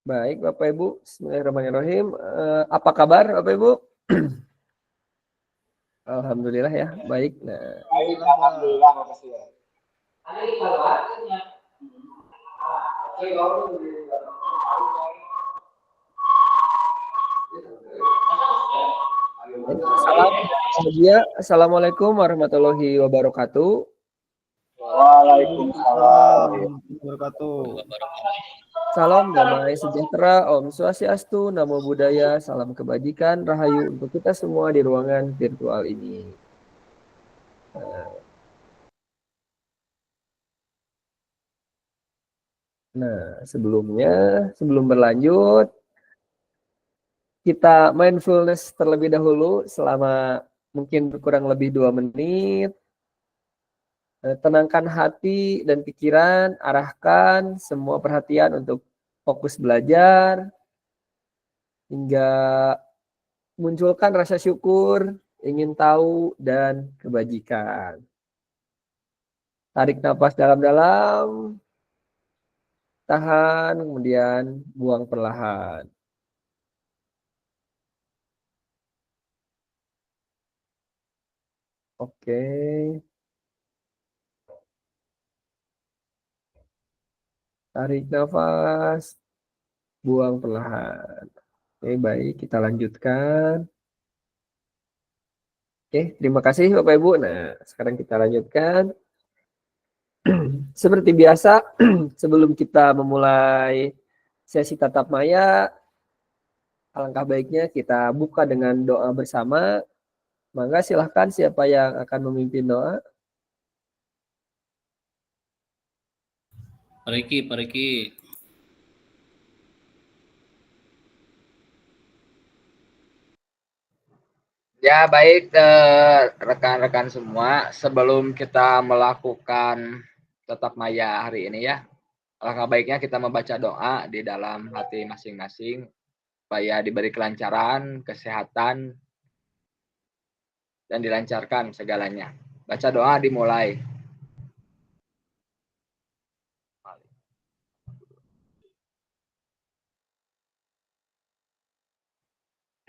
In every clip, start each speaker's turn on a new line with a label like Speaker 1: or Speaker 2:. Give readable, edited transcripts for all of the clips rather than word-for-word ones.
Speaker 1: Baik, Bapak Ibu. Bismillahirrahmanirrahim. Apa kabar, Bapak Ibu? Alhamdulillah ya, baik. Nah,
Speaker 2: Alhamdulillah, makasih ya.
Speaker 1: salam bahagia. Assalamualaikum warahmatullahi wabarakatuh.
Speaker 2: Waalaikumsalam
Speaker 3: Wabarakatuh.
Speaker 1: Salam damai sejahtera, Om Swastiastu, Namo Buddhaya, salam kebajikan, rahayu untuk kita semua di ruangan virtual ini. Nah, sebelum berlanjut, kita mindfulness terlebih dahulu selama mungkin kurang lebih 2 menit. Tenangkan hati dan pikiran, arahkan semua perhatian untuk fokus belajar, hingga munculkan rasa syukur, ingin tahu, dan kebajikan. Tarik nafas dalam-dalam, tahan, kemudian buang perlahan. Oke. Tarik nafas, buang perlahan. Oke, baik, kita lanjutkan. Oke, terima kasih Bapak Ibu. Nah, sekarang kita lanjutkan. Seperti biasa, sebelum kita memulai sesi tatap maya, alangkah baiknya kita buka dengan doa bersama. Mangga silahkan siapa yang akan memimpin doa.
Speaker 4: Pak Riki.
Speaker 2: Ya, baik rekan-rekan semua, sebelum kita melakukan tatap maya hari ini ya, alangkah baiknya kita membaca doa di dalam hati masing-masing supaya diberi kelancaran, kesehatan, dan dilancarkan segalanya. Baca doa dimulai.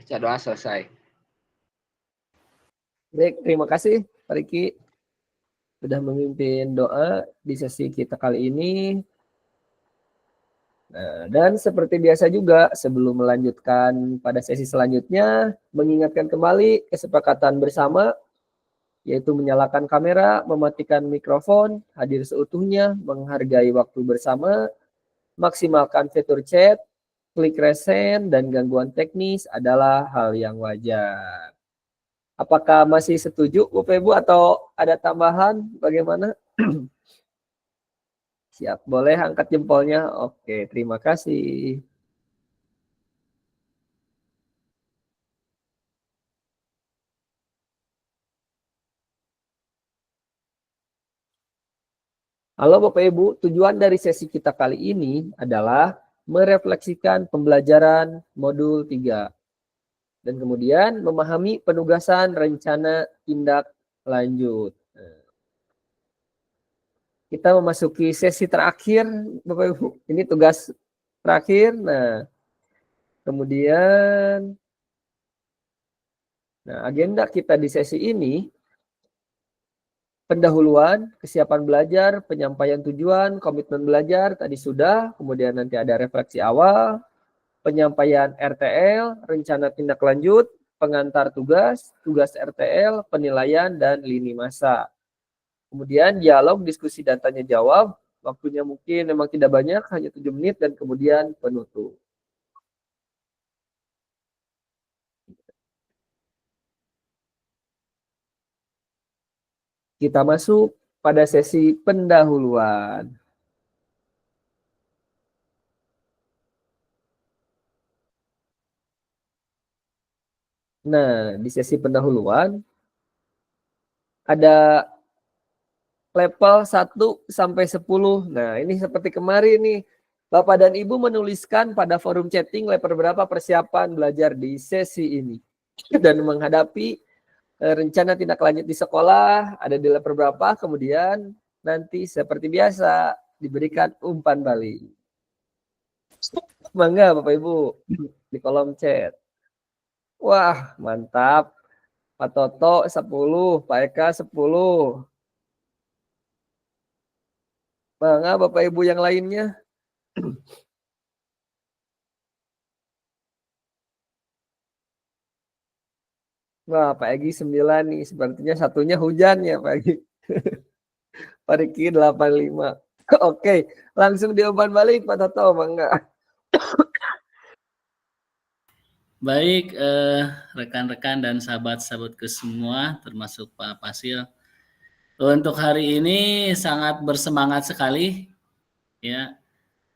Speaker 2: Baca doa selesai.
Speaker 1: Baik, terima kasih Pak Riki sudah memimpin doa di sesi kita kali ini. Nah, dan seperti biasa juga sebelum melanjutkan pada sesi selanjutnya, mengingatkan kembali kesepakatan bersama, yaitu menyalakan kamera, mematikan mikrofon, hadir seutuhnya, menghargai waktu bersama, maksimalkan fitur chat, klik resen, dan gangguan teknis adalah hal yang wajar. Apakah masih setuju Bapak Ibu atau ada tambahan? Bagaimana? Siap, boleh angkat jempolnya. Oke, terima kasih. Halo Bapak Ibu, tujuan dari sesi kita kali ini adalah merefleksikan pembelajaran modul 3. Dan kemudian memahami penugasan rencana tindak lanjut. Kita memasuki sesi terakhir, Bapak Ibu. Ini tugas terakhir. Nah, kemudian agenda kita di sesi ini, pendahuluan, kesiapan belajar, penyampaian tujuan, komitmen belajar, tadi sudah. Kemudian nanti ada refleksi awal, penyampaian RTL, rencana tindak lanjut, pengantar tugas, tugas RTL, penilaian, dan lini masa. Kemudian dialog, diskusi, dan tanya jawab. Waktunya mungkin memang tidak banyak, hanya 7 menit, dan kemudian penutup. Kita masuk pada sesi pendahuluan. Nah, di sesi pendahuluan ada level 1 sampai 10. Nah, ini seperti kemarin nih. Bapak dan Ibu menuliskan pada forum chatting level berapa persiapan belajar di sesi ini. Dan menghadapi rencana tindak lanjut di sekolah ada di level berapa, kemudian nanti seperti biasa diberikan umpan balik. Mangga Bapak Ibu di kolom chat. Wah, mantap. Pak Toto 10, Pak Eka 10. Mangga Bapak Ibu yang lainnya. Wah, Pak Egi 9 nih. Sepertinya satunya hujan ya Pak Egi. Pak Riki 85. Oke, langsung diumpan balik Pak Toto, mangga.
Speaker 3: Baik, rekan-rekan dan sahabat-sahabatku semua, termasuk Pak Pasil. Untuk hari ini sangat bersemangat sekali, ya.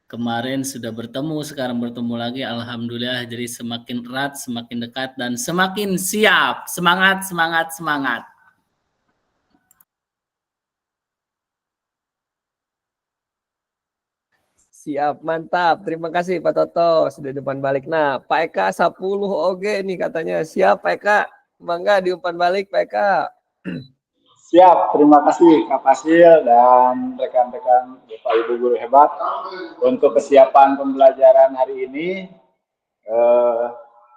Speaker 3: Kemarin sudah bertemu, sekarang bertemu lagi, alhamdulillah. Jadi semakin erat, semakin dekat, dan semakin siap. Semangat, semangat, semangat.
Speaker 1: Siap, mantap. Terima kasih Pak Toto sudah depan balik. Nah, Pak Eka 10 oke nih katanya. Siap Pak Eka. Mangga diumpan balik Pak Eka.
Speaker 4: Siap, terima kasih Kak Pasil dan rekan-rekan Bapak Ibu guru hebat untuk kesiapan pembelajaran hari ini.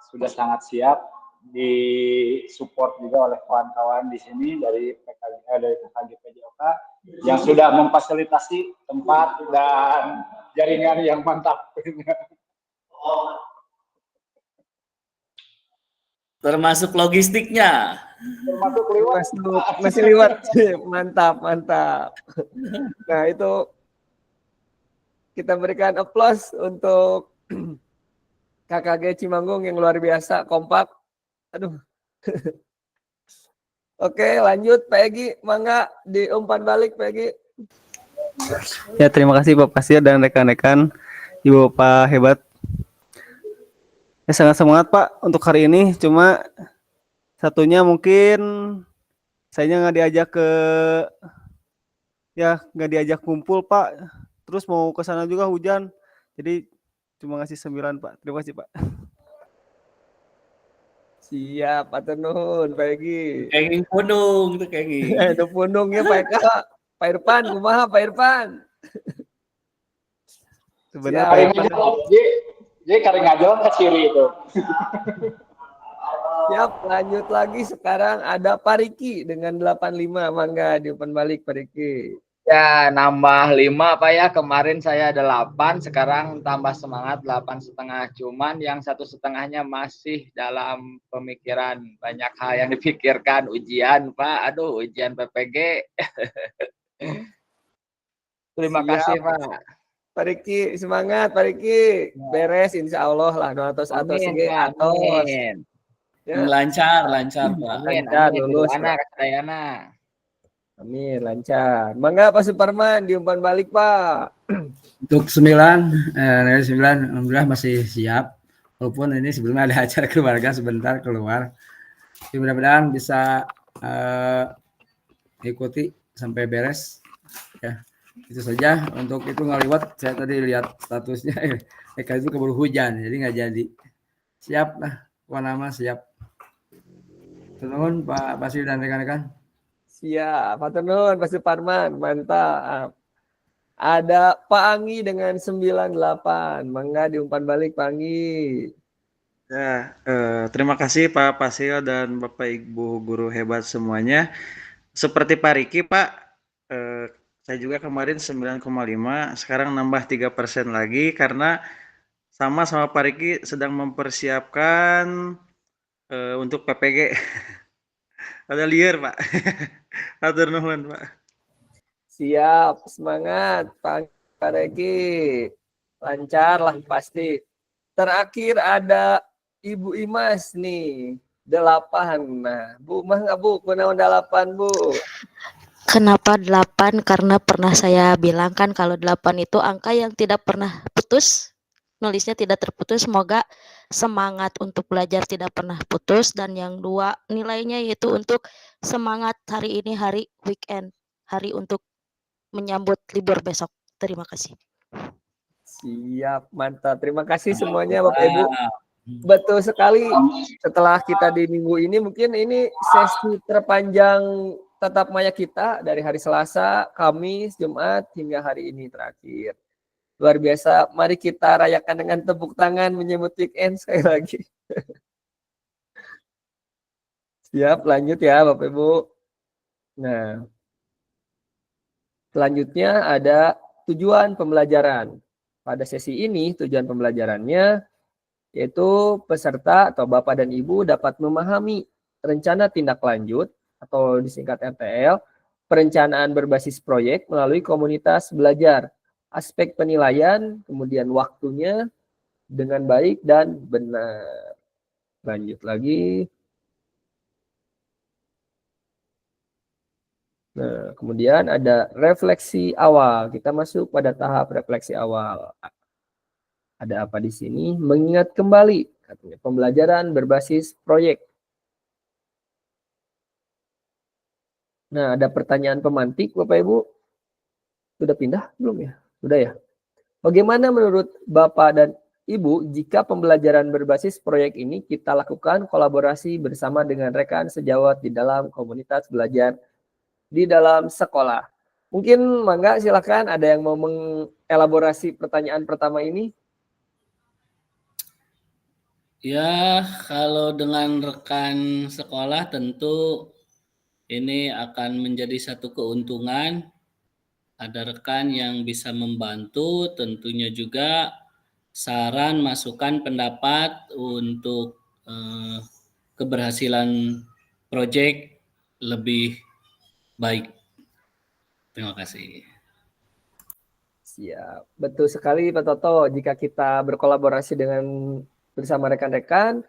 Speaker 4: Sudah sangat siap, disupport juga oleh kawan-kawan di sini dari PKG PJOK yang sudah memfasilitasi tempat dan jaringan yang mantap.
Speaker 3: Termasuk logistiknya.
Speaker 4: Termasuk lewat.
Speaker 1: Masih lewat. Mantap, mantap. Nah, itu kita berikan aplaus untuk KKG Cimanggung yang luar biasa, kompak. Aduh. Oke, lanjut Pak Egi. Mangga diumpan balik Pak Egi.
Speaker 5: Ya, terima kasih Pak Pasir dan rekan-rekan Ibu Bapak hebat. Ya, sangat semangat Pak untuk hari ini. Cuma satunya mungkin saya nggak diajak kumpul Pak. Terus mau ke sana juga hujan. Jadi cuma ngasih 9 Pak. Terima kasih Pak.
Speaker 1: Siap, Pak Tenun, Pak Egi.
Speaker 3: Kenging pundung itu kenging.
Speaker 1: Itu pundungnya Pak Eka. Pak Irfan, kumaha Pak Irfan?
Speaker 5: Sebenarnya
Speaker 4: Jadi karing aja ke ciri itu.
Speaker 1: Siap, lanjut lagi sekarang ada Pak Riki dengan 85. Mangga diumpan balik Pak Riki.
Speaker 2: Ya, nambah 5 Pak ya. Kemarin saya 8, sekarang tambah semangat 8,5. Cuman yang 1,5-nya masih dalam pemikiran. Banyak hal yang dipikirkan. Ujian Pak, aduh ujian PPG. Terima kasih Pak.
Speaker 1: Pak Riki, semangat Pak Riki. Beres insya Allah lah. Atos
Speaker 2: Amin, Pak.
Speaker 1: atos.
Speaker 2: Amin.
Speaker 1: Ya.
Speaker 3: Lancar Pak.
Speaker 2: Amin,
Speaker 1: Lancar,
Speaker 2: amin.
Speaker 1: lulus,
Speaker 2: Dayana,
Speaker 1: Pak.
Speaker 2: Dayana.
Speaker 1: Amin, lancar. Mangga Pak Suparman, diumpan balik Pak.
Speaker 6: Untuk 9, alhamdulillah masih siap. Walaupun ini sebelumnya ada acara keluarga sebentar keluar. Jadi mudah-mudahan bisa ikuti sampai beres. Ya, itu saja. Untuk itu ngaliwat, saya tadi lihat statusnya, mereka itu keburu hujan, jadi nggak jadi. Siap lah, nama siap. Tenun Pak Pasir dan rekan-rekan.
Speaker 1: Siap, Pak Tenun, Pak Suparman, mantap. Ada Pak Anggi dengan 98. Mangga diumpan balik Pak Anggi.
Speaker 7: Ya, terima kasih Pak Pasil dan Bapak Ibu guru hebat semuanya. Seperti Pak Riki Pak, saya juga kemarin 9,5, sekarang nambah 3% lagi karena sama Pak Riki sedang mempersiapkan untuk PPG. Ada liar Pak. Atur nuhun Pak.
Speaker 1: Siap, semangat Pak Reki. Lancar lah pasti. Terakhir ada Ibu Imas nih, 8. Nah, Bu, mah nggak Bu? Kunaon 8 Bu?
Speaker 8: Kenapa 8? Karena pernah saya bilang kan kalau 8 itu angka yang tidak pernah putus. Nulisnya tidak terputus. Semoga semangat untuk belajar tidak pernah putus. Dan yang 2 nilainya yaitu untuk semangat hari ini, hari weekend. Hari untuk menyambut libur besok. Terima kasih.
Speaker 1: Siap, mantap. Terima kasih semuanya Bapak Ibu. Betul sekali. Setelah kita di minggu ini, mungkin ini sesi terpanjang tatap maya kita dari hari Selasa, Kamis, Jumat hingga hari ini terakhir. Luar biasa. Mari kita rayakan dengan tepuk tangan menyambut weekend sekali lagi. Siap, lanjut ya Bapak Ibu. Nah, selanjutnya ada tujuan pembelajaran. Pada sesi ini tujuan pembelajarannya yaitu peserta atau Bapak dan Ibu dapat memahami rencana tindak lanjut atau disingkat RTL, perencanaan berbasis proyek melalui komunitas belajar, aspek penilaian, kemudian waktunya dengan baik dan benar. Lanjut lagi. Nah, kemudian ada refleksi awal. Kita masuk pada tahap refleksi awal. Ada apa di sini? Mengingat kembali, katanya, pembelajaran berbasis proyek. Nah, ada pertanyaan pemantik, Bapak Ibu. Sudah pindah belum ya? Sudah ya? Bagaimana menurut Bapak dan Ibu jika pembelajaran berbasis proyek ini kita lakukan kolaborasi bersama dengan rekan sejawat di dalam komunitas belajar di dalam sekolah? Mungkin Mangga silakan ada yang mau mengelaborasi pertanyaan pertama ini.
Speaker 3: Ya, kalau dengan rekan sekolah tentu ini akan menjadi satu keuntungan. Ada rekan yang bisa membantu, tentunya juga saran, masukan, pendapat untuk keberhasilan proyek lebih baik. Terima kasih.
Speaker 1: Siap. Betul sekali Pak Toto. Jika kita berkolaborasi dengan bersama rekan-rekan,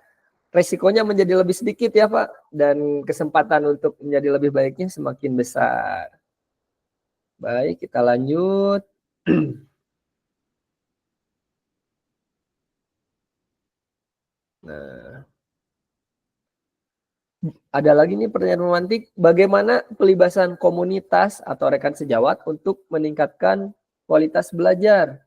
Speaker 1: resikonya menjadi lebih sedikit ya Pak. Dan kesempatan untuk menjadi lebih baiknya semakin besar. Baik, kita lanjut. Nah, ada lagi nih pertanyaan romantik. Bagaimana pelibatan komunitas atau rekan sejawat untuk meningkatkan kualitas belajar?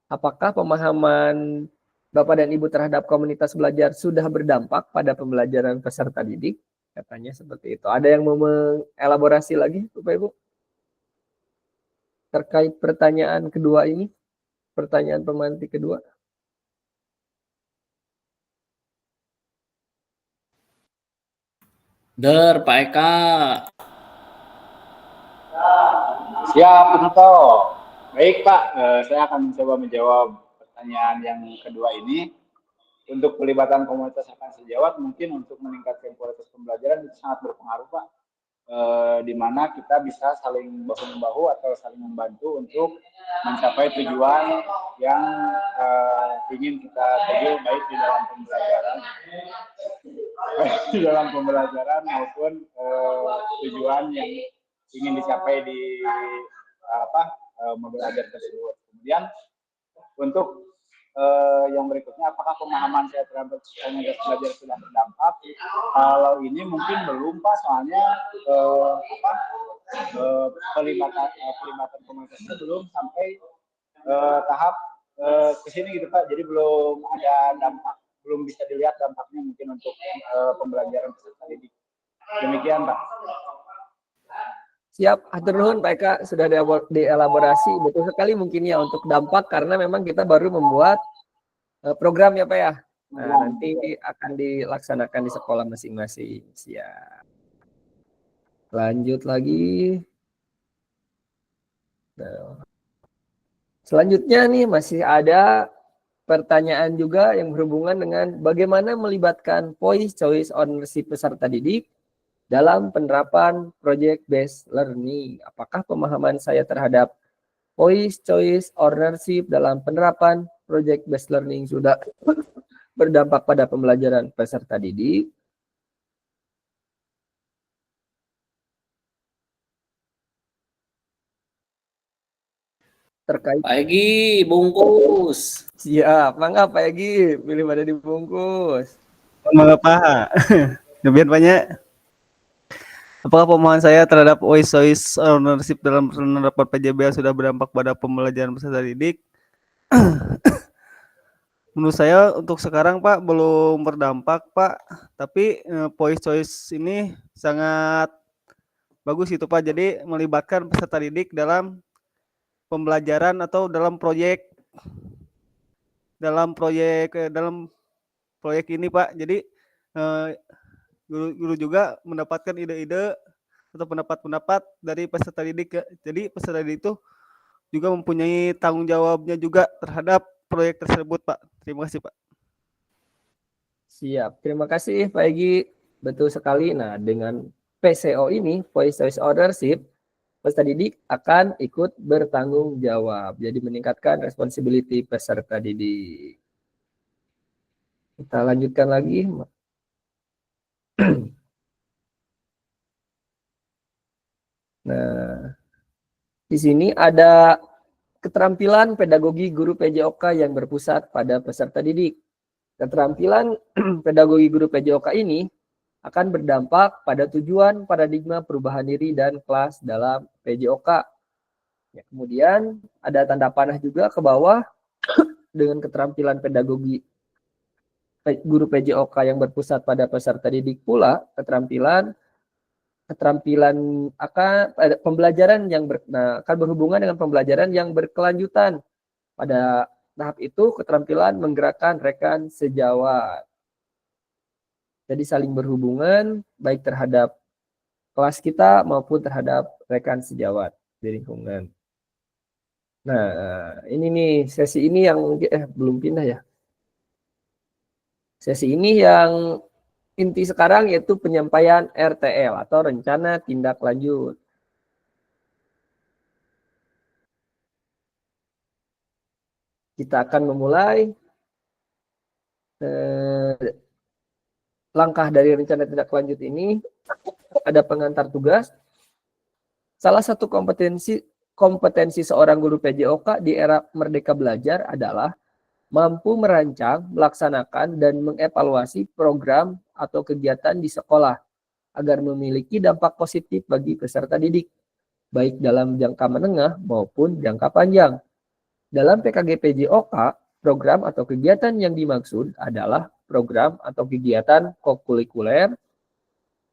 Speaker 1: Apakah pemahaman Bapak dan Ibu terhadap komunitas belajar sudah berdampak pada pembelajaran peserta didik? Katanya seperti itu. Ada yang mau mengelaborasi lagi, Bapak Ibu? Terkait pertanyaan kedua ini, pertanyaan pemantik kedua.
Speaker 3: Pak Eka.
Speaker 4: Siap, Pento. Baik, Pak. Saya akan mencoba menjawab pertanyaan yang kedua ini. Untuk pelibatan komunitas rekan sejawat, mungkin untuk meningkatkan kualitas pembelajaran itu sangat berpengaruh, Pak. Di mana kita bisa saling bahu-membahu atau saling membantu untuk mencapai tujuan yang ingin kita tuju, baik di dalam pembelajaran maupun tujuan yang ingin dicapai di modul ajar tersebut. Kemudian untuk yang berikutnya, apakah pemahaman saya terhadap komunitas belajar sudah berdampak? Kalau ini mungkin belum Pak, soalnya pelibatan komunitasnya belum sampai tahap ke sini gitu Pak. Jadi belum ada dampak, belum bisa dilihat dampaknya mungkin untuk pembelajaran peserta didik. Demikian Pak.
Speaker 1: Siap, hatur nuhun Pak Eka, sudah dielaborasi. Betul sekali mungkin ya untuk dampak, karena memang kita baru membuat program ya Pak ya. Nah, nanti akan dilaksanakan di sekolah masing-masing. Siap. Lanjut lagi. Nah, selanjutnya nih masih ada pertanyaan juga yang berhubungan dengan bagaimana melibatkan voice choice ownership peserta didik dalam penerapan project based learning. Apakah pemahaman saya terhadap voice choice ownership dalam penerapan project based learning sudah berdampak pada pembelajaran peserta didik? Terkait
Speaker 3: Pak Egi, bungkus.
Speaker 1: siap, mangga Pak Egi, pilih pada dibungkus.
Speaker 5: Mangga Pak. Kemudian banyak. Apakah pemahaman saya terhadap voice ownership dalam penerapan PJBL sudah berdampak pada pembelajaran peserta didik? Menurut saya untuk sekarang Pak belum berdampak Pak, tapi voice choice ini sangat bagus itu Pak. Jadi melibatkan peserta didik dalam pembelajaran atau dalam proyek ini Pak. Jadi guru juga mendapatkan ide-ide atau pendapat-pendapat dari peserta didik ya. Jadi peserta didik itu juga mempunyai tanggung jawabnya juga terhadap proyek tersebut Pak. Terima kasih Pak.
Speaker 1: Siap, terima kasih Pak Egi. Betul sekali. Nah, dengan PCO ini, Voice Choice Ownership, peserta didik akan ikut bertanggung jawab. Jadi meningkatkan responsibility peserta didik. Kita lanjutkan lagi. Nah, di sini ada keterampilan pedagogi guru PJOK yang berpusat pada peserta didik. Keterampilan pedagogi guru PJOK ini akan berdampak pada tujuan paradigma perubahan diri dan kelas dalam PJOK. Ya, kemudian ada tanda panah juga ke bawah dengan keterampilan pedagogi guru PJOK yang berpusat pada peserta didik pula keterampilan akan pembelajaran yang akan berhubungan dengan pembelajaran yang berkelanjutan. Pada tahap itu keterampilan menggerakkan rekan sejawat. Jadi saling berhubungan baik terhadap kelas kita maupun terhadap rekan sejawat di lingkungan. Nah, ini nih sesi ini yang belum pindah ya. Sesi ini yang inti sekarang yaitu penyampaian RTL atau rencana tindak lanjut. Kita akan memulai langkah dari rencana tindak lanjut ini. Ada pengantar tugas. Salah satu kompetensi seorang guru PJOK di era Merdeka Belajar adalah mampu merancang, melaksanakan, dan mengevaluasi program atau kegiatan di sekolah agar memiliki dampak positif bagi peserta didik, baik dalam jangka menengah maupun jangka panjang. Dalam PKG PJOK, program atau kegiatan yang dimaksud adalah program atau kegiatan kokurikuler.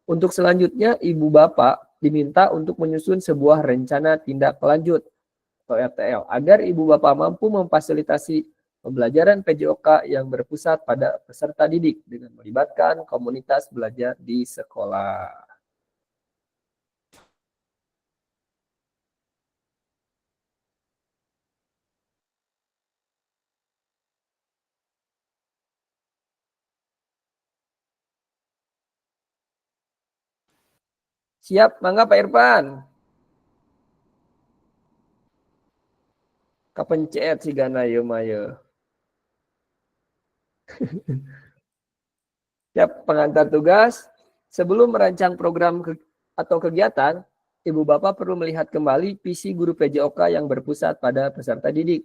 Speaker 1: Untuk selanjutnya, Ibu Bapak diminta untuk menyusun sebuah rencana tindak lanjut atau RTL agar Ibu Bapak mampu memfasilitasi pembelajaran PJOK yang berpusat pada peserta didik dengan melibatkan komunitas belajar di sekolah. Siap, mangga Pak Irfan. Kapencet si Gana yo mayo. Siap, pengantar tugas. Sebelum merancang program atau kegiatan, Ibu Bapak perlu melihat kembali visi guru PJOK yang berpusat pada peserta didik.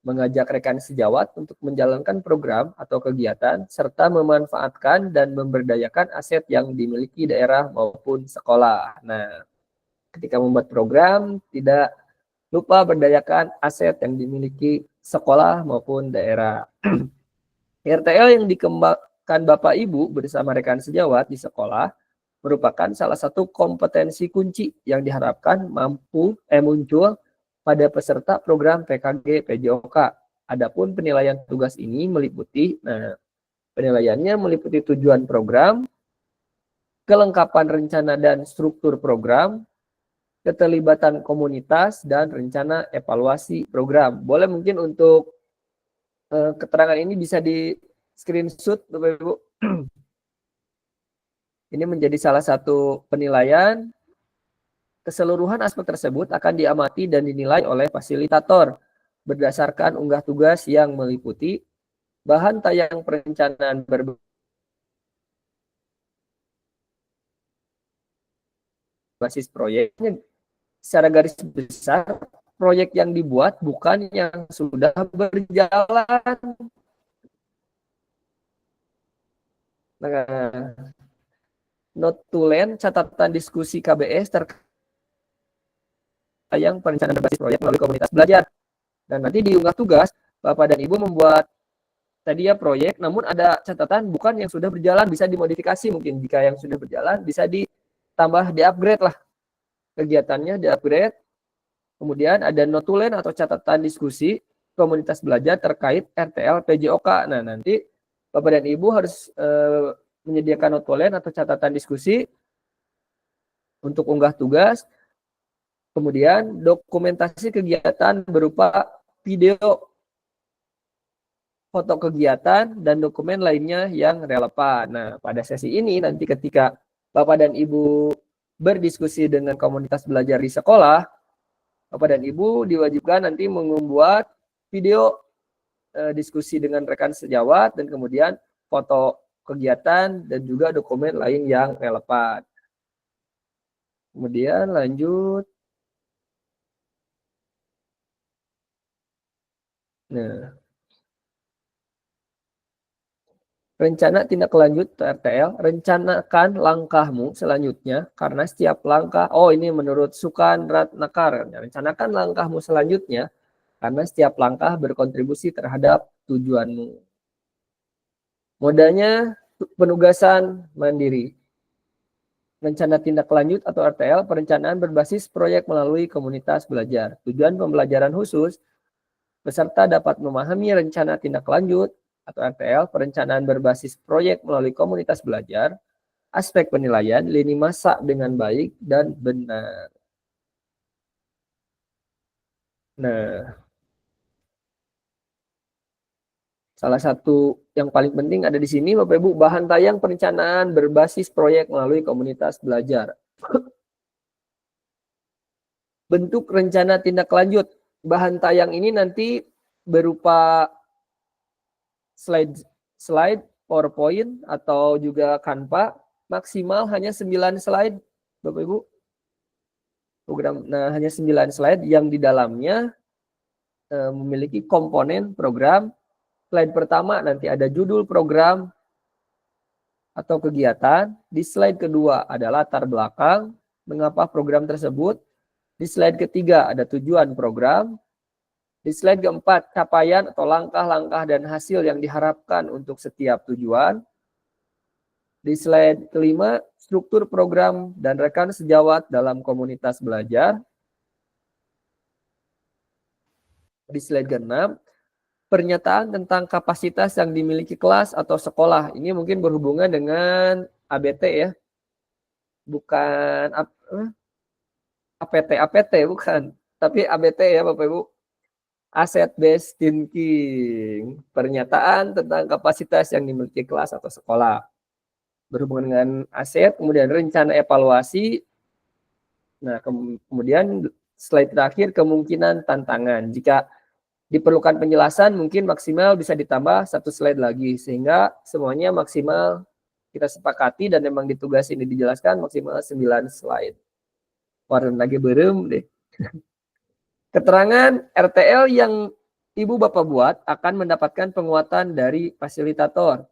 Speaker 1: Mengajak rekan sejawat untuk menjalankan program atau kegiatan, serta memanfaatkan dan memberdayakan aset yang dimiliki daerah maupun sekolah. Nah, ketika membuat program, tidak lupa berdayakan aset yang dimiliki sekolah maupun daerah. RTL yang dikembangkan Bapak Ibu bersama rekan sejawat di sekolah merupakan salah satu kompetensi kunci yang diharapkan muncul pada peserta program PKG PJOK. Adapun penilaian tugas ini meliputi, penilaiannya meliputi tujuan program, kelengkapan rencana dan struktur program, keterlibatan komunitas, dan rencana evaluasi program. Boleh mungkin untuk keterangan ini bisa di screenshot Bapak Ibu. Ini menjadi salah satu penilaian. Keseluruhan aspek tersebut akan diamati dan dinilai oleh fasilitator berdasarkan unggah tugas yang meliputi bahan tayang perencanaan berbasis proyeknya. Secara garis besar, proyek yang dibuat bukan yang sudah berjalan. Nah, note to land, catatan diskusi KBS terkait yang perencanaan berbasis proyek melalui komunitas belajar. Dan nanti diunggah tugas, Bapak dan Ibu membuat tadi ya proyek, namun ada catatan bukan yang sudah berjalan, bisa dimodifikasi mungkin. Jika yang sudah berjalan, bisa ditambah, di-upgrade lah. Kegiatannya di-upgrade. Kemudian ada notulen atau catatan diskusi komunitas belajar terkait RTL PJOK. Nah, nanti Bapak dan Ibu harus menyediakan notulen atau catatan diskusi untuk unggah tugas. Kemudian dokumentasi kegiatan berupa video, foto kegiatan, dan dokumen lainnya yang relevan. Nah, pada sesi ini nanti ketika Bapak dan Ibu berdiskusi dengan komunitas belajar di sekolah, Bapak dan Ibu diwajibkan nanti membuat video diskusi dengan rekan sejawat dan kemudian foto kegiatan dan juga dokumen lain yang relevan. Kemudian lanjut. Nah, rencana tindak lanjut RTL, rencanakan langkahmu selanjutnya karena setiap langkah, ini menurut Sukan Ratnakar, rencanakan langkahmu selanjutnya karena setiap langkah berkontribusi terhadap tujuanmu. Modanya penugasan mandiri. Rencana tindak lanjut atau RTL, perencanaan berbasis proyek melalui komunitas belajar. Tujuan pembelajaran khusus, peserta dapat memahami rencana tindak lanjut atau RTL, perencanaan berbasis proyek melalui komunitas belajar, aspek penilaian, lini masa dengan baik dan benar. Nah, salah satu yang paling penting ada di sini, Bapak Ibu, bahan tayang perencanaan berbasis proyek melalui komunitas belajar. Bentuk rencana tindak lanjut. Bahan tayang ini nanti berupa slide, PowerPoint, atau juga Canva, maksimal hanya 9 slide, Bapak Ibu. Hanya 9 slide yang di dalamnya memiliki komponen program. Slide pertama nanti ada judul program atau kegiatan. Di slide kedua ada latar belakang, mengapa program tersebut. Di slide ketiga ada tujuan program. Di slide keempat, capaian atau langkah-langkah dan hasil yang diharapkan untuk setiap tujuan. Di slide kelima, struktur program dan rekan sejawat dalam komunitas belajar. Di slide keenam, pernyataan tentang kapasitas yang dimiliki kelas atau sekolah. Ini mungkin berhubungan dengan ABT ya. Bukan APT bukan. Tapi ABT ya Bapak Ibu. Asset based thinking, pernyataan tentang kapasitas yang dimiliki kelas atau sekolah. Berhubungan dengan aset, kemudian rencana evaluasi. Nah, kemudian slide terakhir kemungkinan tantangan. Jika diperlukan penjelasan, mungkin maksimal bisa ditambah 1 slide lagi sehingga semuanya maksimal kita sepakati dan memang ditugasi ini dijelaskan maksimal 9 slide. Warna lagi berem deh. Keterangan RTL yang Ibu Bapak buat akan mendapatkan penguatan dari fasilitator.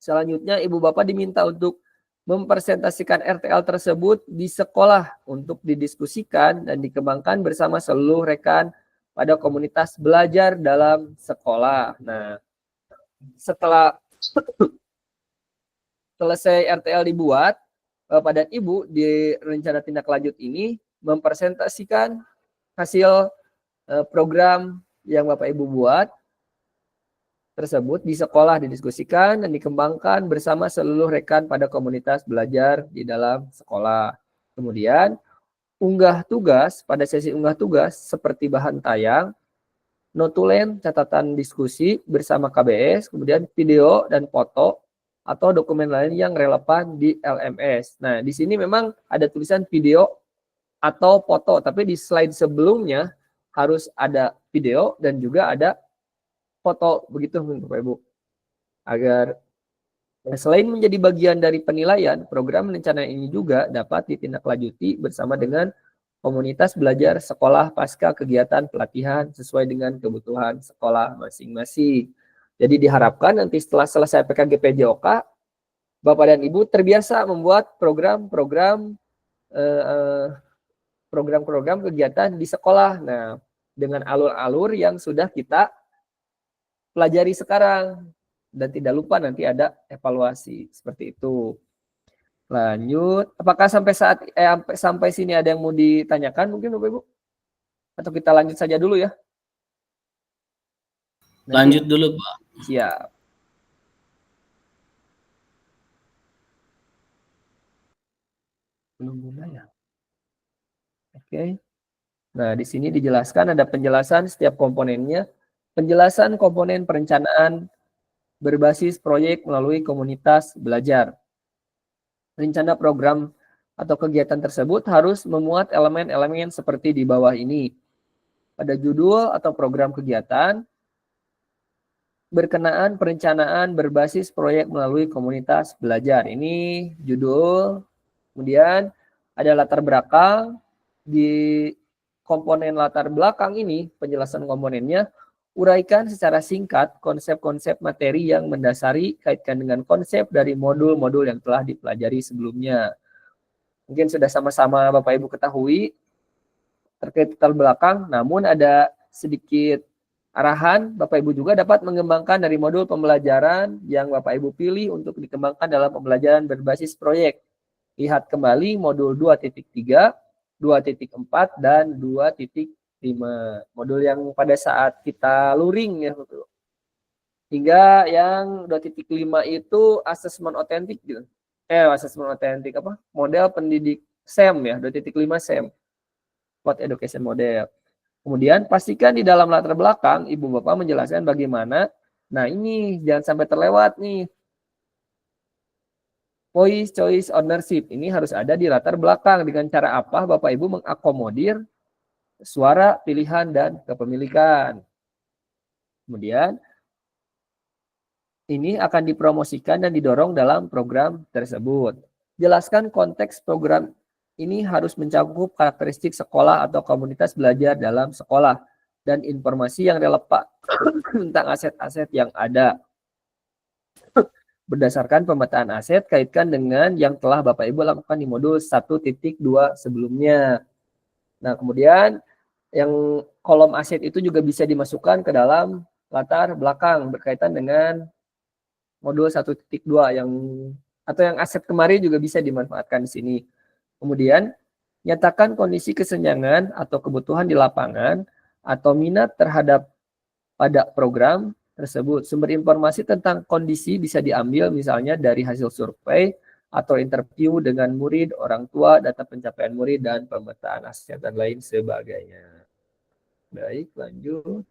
Speaker 1: Selanjutnya Ibu Bapak diminta untuk mempresentasikan RTL tersebut di sekolah untuk didiskusikan dan dikembangkan bersama seluruh rekan pada komunitas belajar dalam sekolah. Nah, setelah selesai RTL dibuat, Bapak dan Ibu di rencana tindak lanjut ini mempresentasikan hasil program yang Bapak Ibu buat tersebut di sekolah didiskusikan dan dikembangkan bersama seluruh rekan pada komunitas belajar di dalam sekolah. Kemudian unggah tugas, pada sesi unggah tugas seperti bahan tayang, notulen, catatan diskusi bersama KBS, kemudian video dan foto atau dokumen lain yang relevan di LMS. Nah, di sini memang ada tulisan video atau foto, tapi di slide sebelumnya harus ada video dan juga ada foto, begitu Bapak Ibu. Agar selain menjadi bagian dari penilaian, program rencana ini juga dapat ditindaklanjuti bersama dengan komunitas belajar sekolah pasca kegiatan pelatihan sesuai dengan kebutuhan sekolah masing-masing. Jadi diharapkan nanti setelah selesai PKG PJOK, Bapak dan Ibu terbiasa membuat program-program kegiatan di sekolah. Nah, dengan alur-alur yang sudah kita pelajari sekarang dan tidak lupa nanti ada evaluasi seperti itu. Lanjut, apakah sampai sini ada yang mau ditanyakan mungkin Bapak Ibu? Atau kita lanjut saja dulu ya? Nanti-
Speaker 3: Lanjut dulu, Pak.
Speaker 1: Siap. Belum mulai ya? Oke. Nah, di sini dijelaskan ada penjelasan setiap komponennya. Penjelasan komponen perencanaan berbasis proyek melalui komunitas belajar. Rencana program atau kegiatan tersebut harus memuat elemen-elemen seperti di bawah ini. Pada judul atau program kegiatan, berkenaan perencanaan berbasis proyek melalui komunitas belajar. Ini judul. Kemudian ada latar belakang. Di komponen latar belakang ini, penjelasan komponennya, uraikan secara singkat konsep-konsep materi yang mendasari, kaitkan dengan konsep dari modul-modul yang telah dipelajari sebelumnya. Mungkin sudah sama-sama Bapak Ibu ketahui terkait latar belakang, namun ada sedikit arahan, Bapak Ibu juga dapat mengembangkan dari modul pembelajaran yang Bapak Ibu pilih untuk dikembangkan dalam pembelajaran berbasis proyek. Lihat kembali modul 2.3, 2.4, dan 2.5. Modul yang pada saat kita luring ya. Hingga yang 2.5 itu asesmen otentik gitu. Asesmen otentik apa? Model pendidik SEM ya, 2.5 SEM. What Education Model. Kemudian pastikan di dalam latar belakang Ibu Bapak menjelaskan bagaimana. Nah ini jangan sampai terlewat nih. Voice choice ownership ini harus ada di latar belakang. Dengan cara apa Bapak Ibu mengakomodir suara, pilihan, dan kepemilikan. Kemudian ini akan dipromosikan dan didorong dalam program tersebut. Jelaskan konteks program ini harus mencakup karakteristik sekolah atau komunitas belajar dalam sekolah dan informasi yang relevan tentang aset-aset yang ada. Berdasarkan pemetaan aset, kaitkan dengan yang telah Bapak Ibu lakukan di modul 1.2 sebelumnya. Nah, kemudian yang kolom aset itu juga bisa dimasukkan ke dalam latar belakang berkaitan dengan modul 1.2 atau yang aset kemarin juga bisa dimanfaatkan di sini. Kemudian, nyatakan kondisi kesenjangan atau kebutuhan di lapangan atau minat terhadap pada program tersebut. Sumber informasi tentang kondisi bisa diambil misalnya dari hasil survei atau interview dengan murid, orang tua, data pencapaian murid, dan pemetaan aset dan lain sebagainya. Baik, lanjut.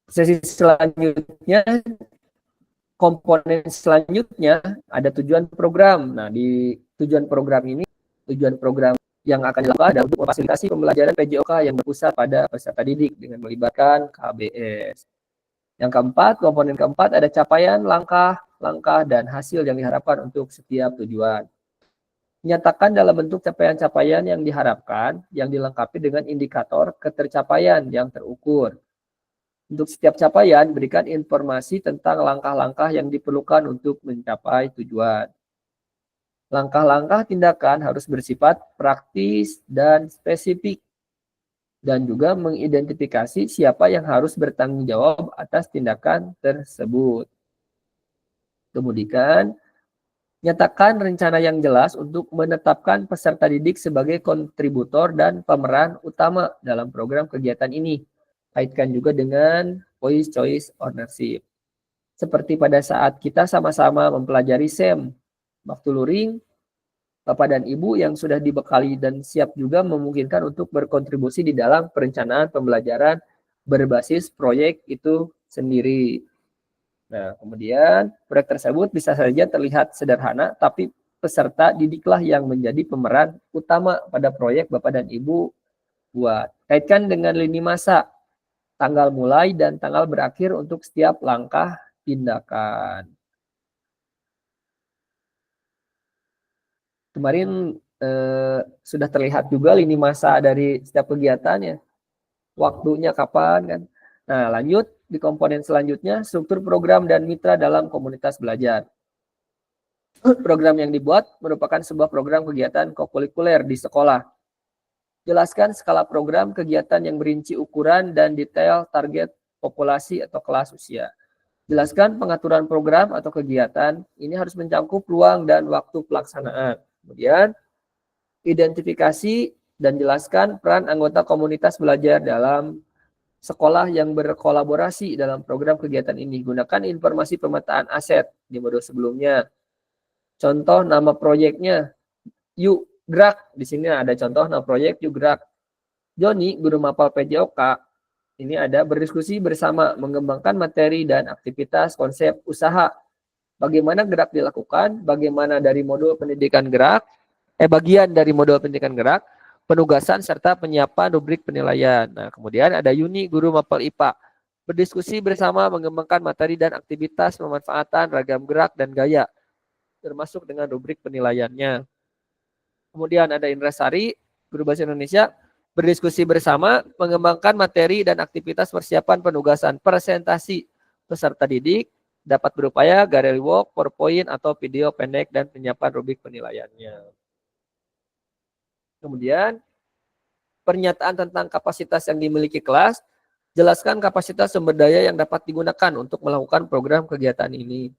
Speaker 1: Sesi selanjutnya, komponen selanjutnya ada tujuan program. Nah, di tujuan program ini, tujuan program yang akan dilakukan adalah untuk memfasilitasi pembelajaran PJOK yang berpusat pada peserta didik dengan melibatkan KBS. Yang keempat, komponen keempat ada capaian, langkah, dan hasil yang diharapkan untuk setiap tujuan. Nyatakan dalam bentuk capaian-capaian yang diharapkan, yang dilengkapi dengan indikator ketercapaian yang terukur. Untuk setiap capaian, berikan informasi tentang langkah-langkah yang diperlukan untuk mencapai tujuan. Langkah-langkah tindakan harus bersifat praktis dan spesifik, dan juga mengidentifikasi siapa yang harus bertanggung jawab atas tindakan tersebut. Kemudian, nyatakan rencana yang jelas untuk menetapkan peserta didik sebagai kontributor dan pemeran utama dalam program kegiatan ini. Kaitkan juga dengan voice choice ownership. Seperti pada saat kita sama-sama mempelajari SEM, waktu luring, Bapak dan Ibu yang sudah dibekali dan siap juga memungkinkan untuk berkontribusi di dalam perencanaan pembelajaran berbasis proyek itu sendiri. Nah, kemudian proyek tersebut bisa saja terlihat sederhana, tapi peserta didiklah yang menjadi pemeran utama pada proyek Bapak dan Ibu buat. Kaitkan dengan lini masa, tanggal mulai dan tanggal berakhir untuk setiap langkah tindakan. Kemarin sudah terlihat juga lini masa dari setiap kegiatannya. Waktunya kapan kan. Nah, lanjut di komponen selanjutnya, struktur program dan mitra dalam komunitas belajar. Program yang dibuat merupakan sebuah program kegiatan kokurikuler di sekolah. Jelaskan skala program kegiatan yang berinci ukuran dan detail target populasi atau kelas usia. Jelaskan pengaturan program atau kegiatan. Ini harus mencakup ruang dan waktu pelaksanaan. Kemudian, identifikasi dan jelaskan peran anggota komunitas belajar dalam sekolah yang berkolaborasi dalam program kegiatan ini. Gunakan informasi pemetaan aset di modul sebelumnya. Contoh nama proyeknya, Yuk Gerak. Di sini ada contoh nama proyek Yuk Gerak. Joni, guru mapel PJOK, ini ada berdiskusi bersama mengembangkan materi dan aktivitas konsep usaha. Bagaimana gerak dilakukan, bagaimana dari modul pendidikan gerak, bagian dari modul pendidikan gerak, penugasan serta penyiapan rubrik penilaian. Nah, kemudian ada Yuni, guru mapel IPA. Berdiskusi bersama mengembangkan materi dan aktivitas pemanfaatan ragam gerak dan gaya, termasuk dengan rubrik penilaiannya. Kemudian ada Indra Sari, guru bahasa Indonesia, berdiskusi bersama mengembangkan materi dan aktivitas persiapan penugasan presentasi peserta didik, dapat berupaya gallery walk, PowerPoint, atau video pendek dan penyiapan rubrik penilaiannya. Kemudian, pernyataan tentang kapasitas yang dimiliki kelas, jelaskan kapasitas sumber daya yang dapat digunakan untuk melakukan program kegiatan ini.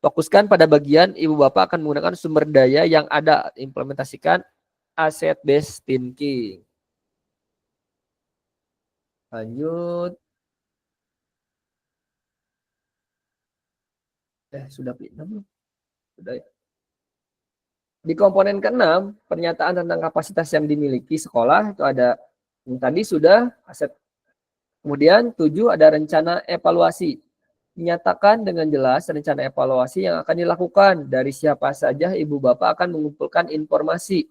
Speaker 1: Fokuskan pada bagian Ibu Bapak akan menggunakan sumber daya yang ada, implementasikan asset based thinking. Lanjut. Sudah belum? Sudah ya. Di komponen ke-6, pernyataan tentang kapasitas yang dimiliki sekolah, itu ada yang tadi sudah aset. Kemudian 7 ada rencana evaluasi. Menyatakan dengan jelas rencana evaluasi yang akan dilakukan, dari siapa saja Ibu Bapak akan mengumpulkan informasi,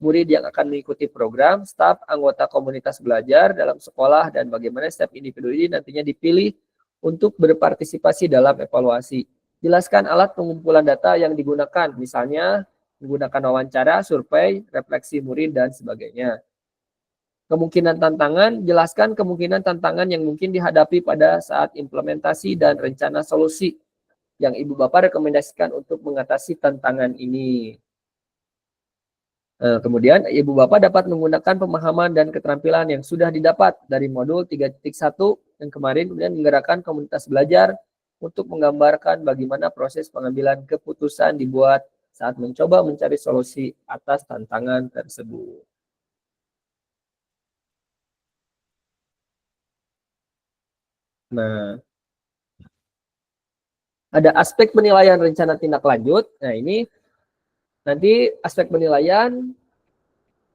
Speaker 1: murid yang akan mengikuti program, staf, anggota komunitas belajar dalam sekolah, dan bagaimana setiap individu ini nantinya dipilih untuk berpartisipasi dalam evaluasi. Jelaskan alat pengumpulan data yang digunakan, misalnya menggunakan wawancara, survei, refleksi murid, dan sebagainya. Kemungkinan tantangan, jelaskan kemungkinan tantangan yang mungkin dihadapi pada saat implementasi dan rencana solusi yang Ibu Bapak rekomendasikan untuk mengatasi tantangan ini. Kemudian Ibu Bapak dapat menggunakan pemahaman dan keterampilan yang sudah didapat dari modul 3.1 yang kemarin, kemudian menggerakkan komunitas belajar untuk menggambarkan bagaimana proses pengambilan keputusan dibuat saat mencoba mencari solusi atas tantangan tersebut. Nah, ada aspek penilaian rencana tindak lanjut. Nah, ini nanti aspek penilaian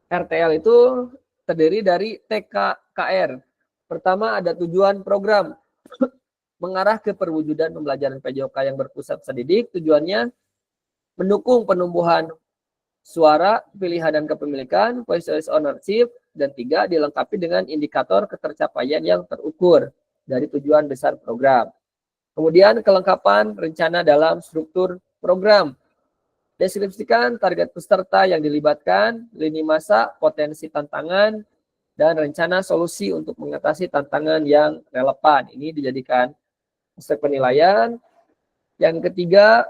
Speaker 1: RTL itu terdiri dari TKKR. Pertama ada tujuan program, mengarah ke perwujudan pembelajaran PJOK yang berpusat pada didik. Tujuannya mendukung penumbuhan suara, pilihan dan kepemilikan, voice ownership, dan 3 dilengkapi dengan indikator ketercapaian yang terukur dari tujuan besar program. Kemudian kelengkapan rencana dalam struktur program. Deskripsikan target peserta yang dilibatkan, lini masa, potensi tantangan, dan rencana solusi untuk mengatasi tantangan yang relevan. Ini dijadikan aspek penilaian. Yang ketiga,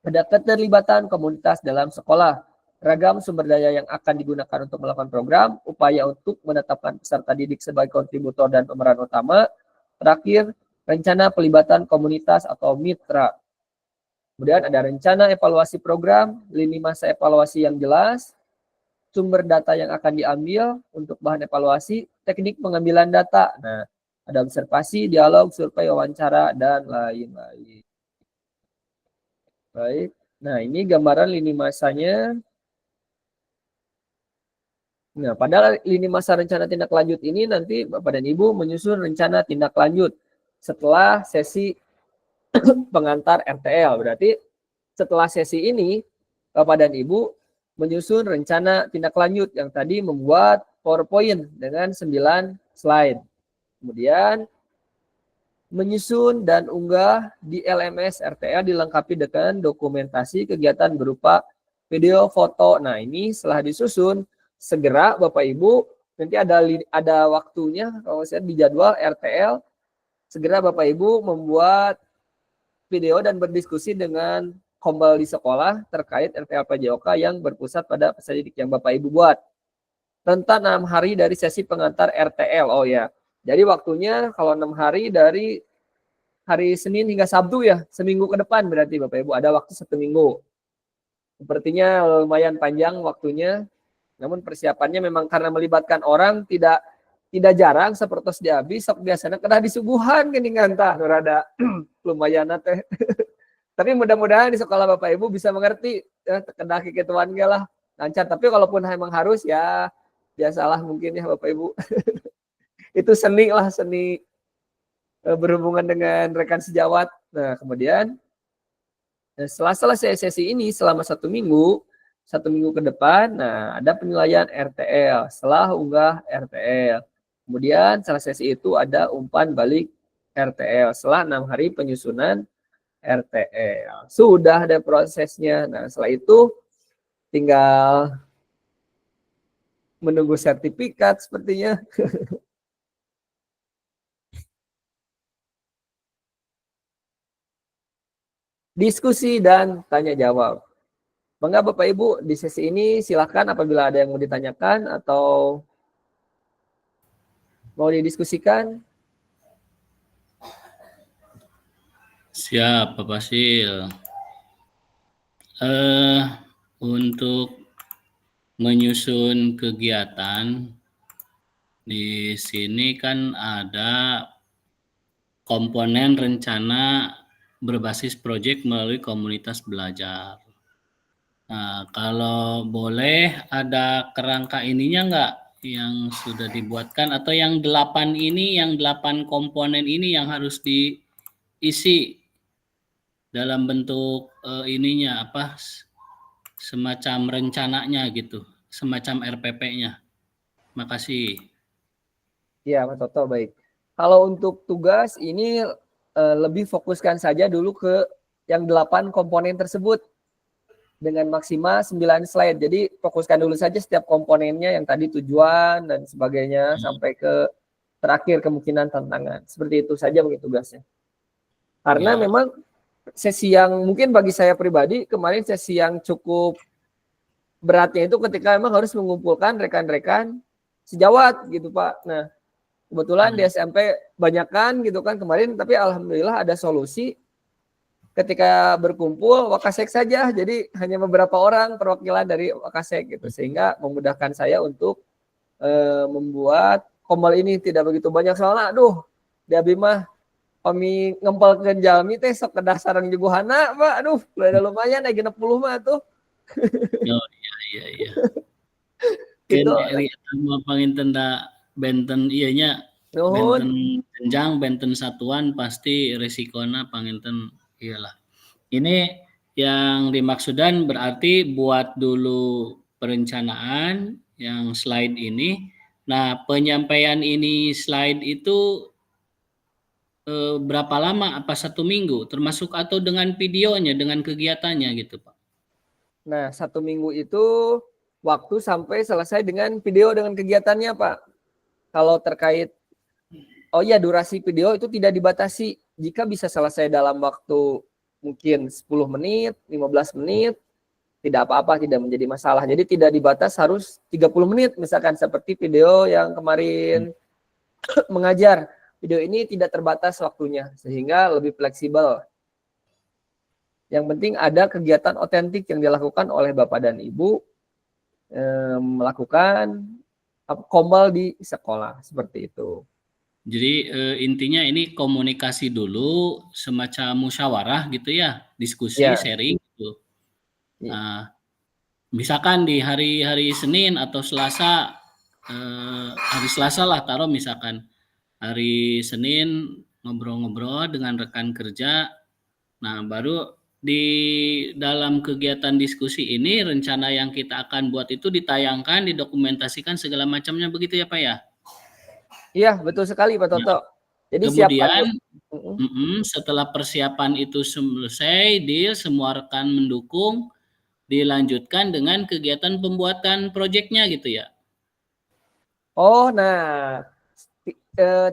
Speaker 1: ada keterlibatan komunitas dalam sekolah. Ragam sumber daya yang akan digunakan untuk melakukan program, upaya untuk menetapkan peserta didik sebagai kontributor dan pemeran utama. Terakhir, rencana pelibatan komunitas atau mitra. Kemudian ada rencana evaluasi program, lini masa evaluasi yang jelas, sumber data yang akan diambil untuk bahan evaluasi, teknik pengambilan data. Nah, ada observasi, dialog, survei, wawancara, dan lain-lain. Baik, nah ini gambaran lini masanya. Nah, pada lini masa rencana tindak lanjut ini nanti Bapak dan Ibu menyusun rencana tindak lanjut setelah sesi pengantar RTL. Berarti setelah sesi ini Bapak dan Ibu menyusun rencana tindak lanjut yang tadi membuat PowerPoint dengan 9 slide. Kemudian menyusun dan unggah di LMS RTL dilengkapi dengan dokumentasi kegiatan berupa video, foto. Nah, ini setelah disusun, segera Bapak Ibu, nanti ada waktunya, kalau saya di jadwal RTL, segera Bapak Ibu membuat video dan berdiskusi dengan kombal di sekolah terkait RTL PJOK yang berpusat pada peserta didik yang Bapak Ibu buat. rentan 6 hari dari sesi pengantar RTL. Oh ya, jadi waktunya kalau 6 hari dari hari Senin hingga Sabtu ya, seminggu ke depan berarti Bapak Ibu, ada waktu 1 minggu. Sepertinya lumayan panjang waktunya, namun persiapannya memang karena melibatkan orang tidak jarang seperti di habis, sok biasanya kena disuguhan gini ngantah, rada lumayan teh. Tapi mudah-mudahan di sekolah Bapak Ibu bisa mengerti, ya, kena kikituan lah, lancar. Tapi kalaupun emang harus ya biasalah mungkin ya Bapak Ibu. Itu seni lah, seni berhubungan dengan rekan sejawat. Nah kemudian setelah selesai sesi ini selama 1 minggu ke depan, nah ada penilaian RTL setelah unggah RTL. Kemudian setelah sesi itu ada umpan balik RTL setelah 6 hari penyusunan RTL. Sudah ada prosesnya. Nah setelah itu tinggal menunggu sertifikat sepertinya. Diskusi dan tanya jawab. Mangga Bapak Ibu di sesi ini silakan apabila ada yang mau ditanyakan atau mau didiskusikan.
Speaker 3: Siap, Pak Pasil. Untuk menyusun kegiatan di sini kan ada komponen rencana berbasis proyek melalui komunitas belajar. Nah, kalau boleh ada kerangka ininya enggak yang sudah dibuatkan atau yang 8 ini, yang 8 komponen ini yang harus diisi dalam bentuk ininya apa semacam rencananya gitu, semacam RPP-nya. Makasih.
Speaker 1: Iya, Pak Toto, baik. Kalau untuk tugas ini lebih fokuskan saja dulu ke yang 8 komponen tersebut dengan maksimal 9 slide. Jadi fokuskan dulu saja setiap komponennya yang tadi tujuan dan sebagainya sampai ke terakhir kemungkinan tantangan. Seperti itu saja mungkin tugasnya. Karena memang sesi yang mungkin bagi saya pribadi kemarin sesi yang cukup beratnya itu ketika memang harus mengumpulkan rekan-rekan sejawat gitu Pak. Nah kebetulan di SMP banyakan gitu kan kemarin, tapi alhamdulillah ada solusi ketika berkumpul Wakasek saja, jadi hanya beberapa orang perwakilan dari Wakasek gitu, sehingga memudahkan saya untuk membuat komal ini tidak begitu banyak soalnya, aduh, di abi mah kami ngempelkeun jalmi teh sok kedah sareng juguhana, Pak, aduh, udah lumayan ya 60 mah tuh.
Speaker 3: Oh iya. Gitu. Mau panginten da benten iyanya benten jenjang, benten satuan pasti resikonya panginten iyalah. Ini yang dimaksudkan berarti buat dulu perencanaan yang slide ini. Nah, penyampaian ini slide itu berapa lama? Apa 1 minggu? Termasuk atau dengan videonya, dengan kegiatannya gitu, Pak?
Speaker 1: Nah, 1 minggu itu waktu sampai selesai dengan video dengan kegiatannya, Pak. Kalau terkait, oh ya durasi video itu tidak dibatasi. Jika bisa selesai dalam waktu mungkin 10 menit, 15 menit, tidak apa-apa, tidak menjadi masalah. Jadi tidak dibatas harus 30 menit, misalkan seperti video yang kemarin mengajar. Video ini tidak terbatas waktunya, sehingga lebih fleksibel. Yang penting ada kegiatan otentik yang dilakukan oleh Bapak dan Ibu, melakukan komal di sekolah, seperti itu.
Speaker 3: Jadi intinya ini komunikasi dulu, semacam musyawarah gitu ya, diskusi, sharing gitu. Nah, misalkan di hari Senin atau Selasa, hari Selasa lah taruh misalkan, hari Senin ngobrol-ngobrol dengan rekan kerja, nah baru di dalam kegiatan diskusi ini rencana yang kita akan buat itu ditayangkan, didokumentasikan segala macamnya begitu ya Pak ya?
Speaker 1: Iya, betul sekali Pak Toto. Jadi
Speaker 3: kemudian setelah persiapan itu selesai, semua rekan mendukung, dilanjutkan dengan kegiatan pembuatan proyeknya gitu ya?
Speaker 1: Oh, nah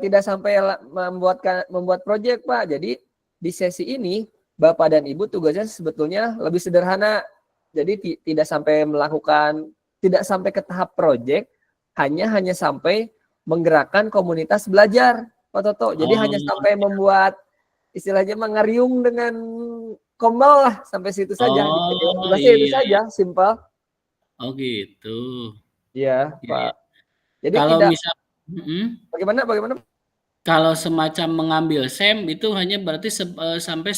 Speaker 1: tidak sampai membuat proyek Pak. Jadi di sesi ini Bapak dan Ibu tugasnya sebetulnya lebih sederhana. Jadi tidak sampai ke tahap proyek, hanya sampai menggerakkan komunitas belajar, Pak Toto. Jadi hanya sampai membuat istilahnya mengariung dengan kombal lah, sampai situ saja. Gitu. Tugasnya itu saja, simpel.
Speaker 3: Oh gitu.
Speaker 1: Iya,
Speaker 3: Iya,
Speaker 1: Pak.
Speaker 3: iya.
Speaker 1: Jadi
Speaker 3: Kalau
Speaker 1: tidak
Speaker 3: misal
Speaker 1: bagaimana?
Speaker 3: kalau semacam mengambil SEM itu hanya berarti sampai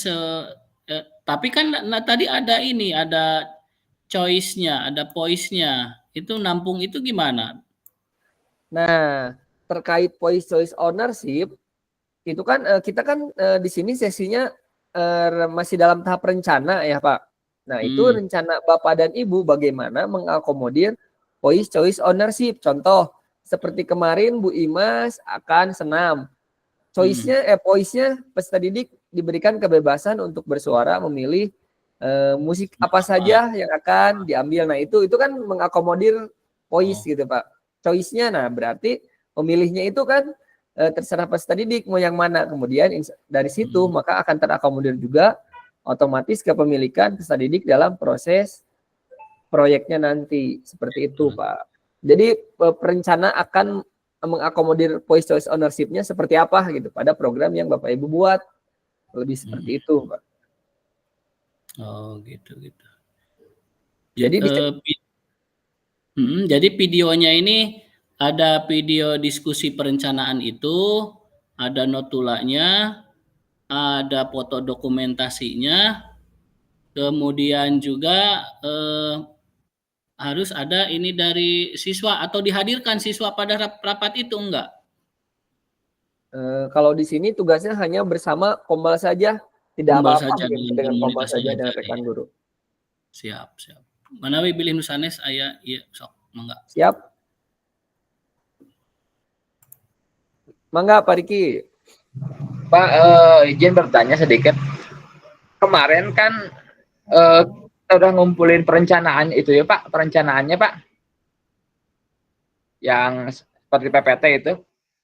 Speaker 3: tapi kan tadi ada ini, ada choice-nya, ada poise-nya. Itu nampung itu gimana?
Speaker 1: Nah, terkait choice ownership itu kan kita kan di sini sesinya masih dalam tahap rencana ya, Pak. Nah, itu rencana Bapak dan Ibu bagaimana mengakomodir choice ownership. Contoh, seperti kemarin Bu Imas akan senam. Choice-nya peserta didik diberikan kebebasan untuk bersuara memilih musik apa saja yang akan diambil. Nah, itu kan mengakomodir voice gitu, Pak. Choice-nya, nah berarti pemilihnya itu kan terserah peserta didik mau yang mana. Kemudian dari situ maka akan terakomodir juga otomatis kepemilikan peserta didik dalam proses proyeknya nanti. Seperti itu, Pak. Jadi perencana akan mengakomodir choice ownership-nya seperti apa gitu pada program yang Bapak Ibu buat. Lebih seperti itu, Pak.
Speaker 3: Oh, gitu.
Speaker 1: Jadi
Speaker 3: jadi videonya ini ada video diskusi perencanaan itu, ada notulanya, ada foto dokumentasinya, kemudian juga harus ada ini dari siswa atau dihadirkan siswa pada rapat itu enggak?
Speaker 1: Kalau di sini tugasnya hanya bersama kombal saja, tidak
Speaker 3: Kombal
Speaker 1: apa-apa
Speaker 3: saja
Speaker 1: dengan kombal saja
Speaker 3: saja,
Speaker 1: dengan rekan
Speaker 3: iya.
Speaker 1: guru.
Speaker 3: Siap. Manawi bilih nusanes aya iya sok mangga.
Speaker 1: Siap. Mangga Pak Riki.
Speaker 2: Pak, izin bertanya sedikit. Kemarin kan kita udah ngumpulin perencanaan itu ya Pak, perencanaannya Pak. Yang seperti PPT itu.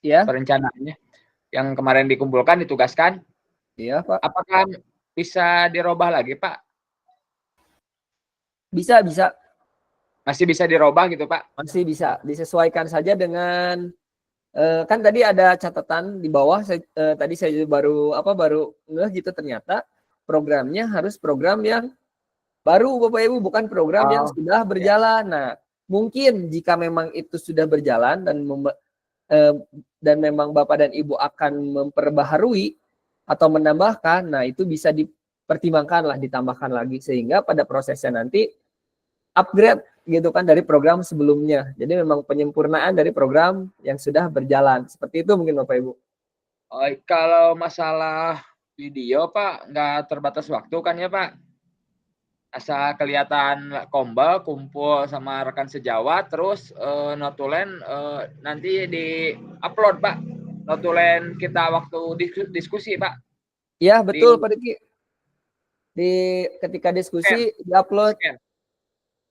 Speaker 1: Ya.
Speaker 2: Perencanaannya. Yang kemarin dikumpulkan, ditugaskan.
Speaker 1: Iya, Pak.
Speaker 2: Apakah bisa dirubah lagi, Pak?
Speaker 1: Bisa.
Speaker 2: Masih bisa dirubah gitu, Pak?
Speaker 1: Masih bisa. Disesuaikan saja dengan kan tadi ada catatan di bawah. Tadi saya baru ngeh gitu, ternyata programnya harus program yang baru, Bapak Ibu, bukan program yang sudah berjalan. Nah, mungkin jika memang itu sudah berjalan dan memang Bapak dan Ibu akan memperbaharui atau menambahkan, nah itu bisa dipertimbangkan lah, ditambahkan lagi sehingga pada prosesnya nanti upgrade gitu kan dari program sebelumnya. Jadi memang penyempurnaan dari program yang sudah berjalan. Seperti itu mungkin Bapak Ibu.
Speaker 2: Oh, kalau masalah video Pak, nggak terbatas waktu kan ya Pak? Asal kelihatan kombal kumpul sama rekan sejawat, terus notulen nanti di-upload Pak. Notulen kita waktu diskusi Pak.
Speaker 1: Iya betul Pak Diki. Ketika diskusi di-upload.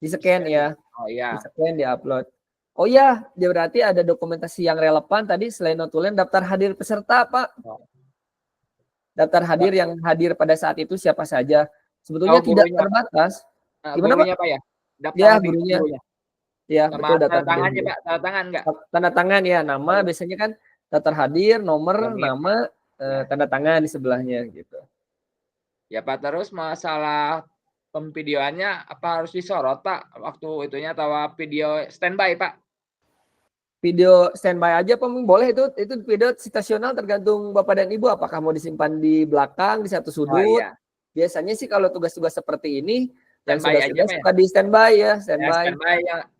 Speaker 1: Di-scan ya.
Speaker 2: Oh iya.
Speaker 1: Di-scan, di-upload. Oh iya, dia berarti ada dokumentasi yang relevan tadi selain notulen, daftar hadir peserta Pak. Daftar hadir yang hadir pada saat itu siapa saja. Sebetulnya tidak terbatas.
Speaker 2: Gimana gurunya, Pak ya? Daftar
Speaker 1: ya, gurunya. Ya,
Speaker 2: betul,
Speaker 1: daftar
Speaker 2: tangannya Pak, tanda tangan enggak?
Speaker 1: Tanda tangan ya, nama biasanya kan daftar hadir, nomor, nama, tanda tangan di sebelahnya gitu.
Speaker 2: Ya Pak, terus masalah pemvideoannya apa harus disorot Pak waktu itunya atau video standby Pak?
Speaker 1: Video standby aja Pak, boleh itu video situasional tergantung Bapak dan Ibu apakah mau disimpan di belakang di satu sudut. Oh, iya. Biasanya sih kalau tugas-tugas seperti ini yang sudah suka di standby ya, standby.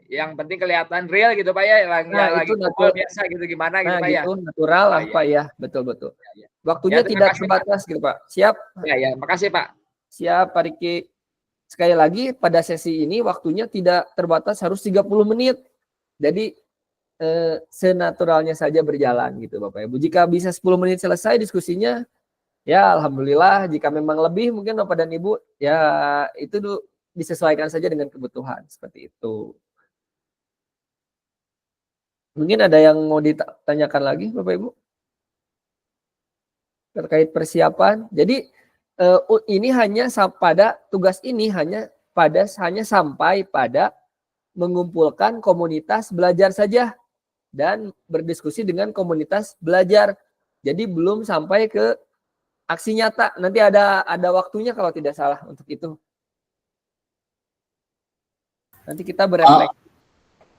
Speaker 2: Yang penting kelihatan real gitu Pak ya, yang lagi kumpul biasa gitu gimana gitu Pak ya.
Speaker 1: Gitu, natural lah Pak ya, betul. Waktunya tidak terbatas gitu Pak. Siap?
Speaker 2: Ya, makasih Pak.
Speaker 1: Siap Pak Riki. Sekali lagi pada sesi ini waktunya tidak terbatas, harus 30 menit. Jadi senaturalnya saja berjalan gitu Bapak Ibu. Jika bisa 10 menit selesai diskusinya, ya alhamdulillah. Jika memang lebih mungkin Bapak dan Ibu, ya itu disesuaikan saja dengan kebutuhan seperti itu. Mungkin ada yang mau ditanyakan lagi Bapak Ibu terkait persiapan. Jadi ini hanya pada tugas ini hanya sampai pada mengumpulkan komunitas belajar saja. dan berdiskusi dengan komunitas belajar. Jadi belum sampai ke aksi nyata. Nanti ada waktunya kalau tidak salah untuk itu. Nanti kita berefleksi.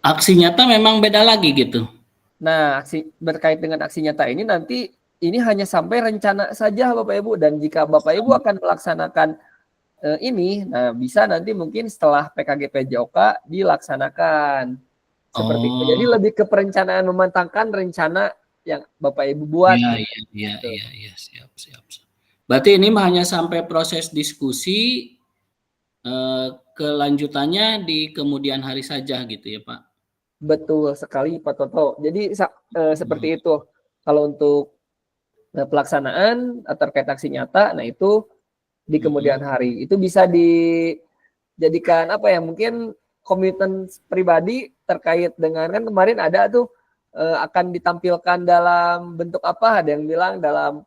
Speaker 3: Aksi nyata memang beda lagi gitu.
Speaker 1: Nah, berkait dengan aksi nyata ini nanti ini hanya sampai rencana saja Bapak Ibu, dan jika Bapak Ibu akan melaksanakan ini, nah bisa nanti mungkin setelah PKG PJOK dilaksanakan seperti itu. Jadi lebih ke perencanaan, mematangkan rencana yang Bapak Ibu buat.
Speaker 3: Iya, siap. Berarti ini hanya sampai proses diskusi, kelanjutannya di kemudian hari saja gitu ya Pak?
Speaker 1: Betul sekali Pak Toto. Jadi seperti itu. Kalau untuk pelaksanaan terkait aksi nyata, nah itu di kemudian hari. Itu bisa dijadikan apa ya, mungkin komitmen pribadi terkait dengan, kan kemarin ada tuh akan ditampilkan dalam bentuk apa, ada yang bilang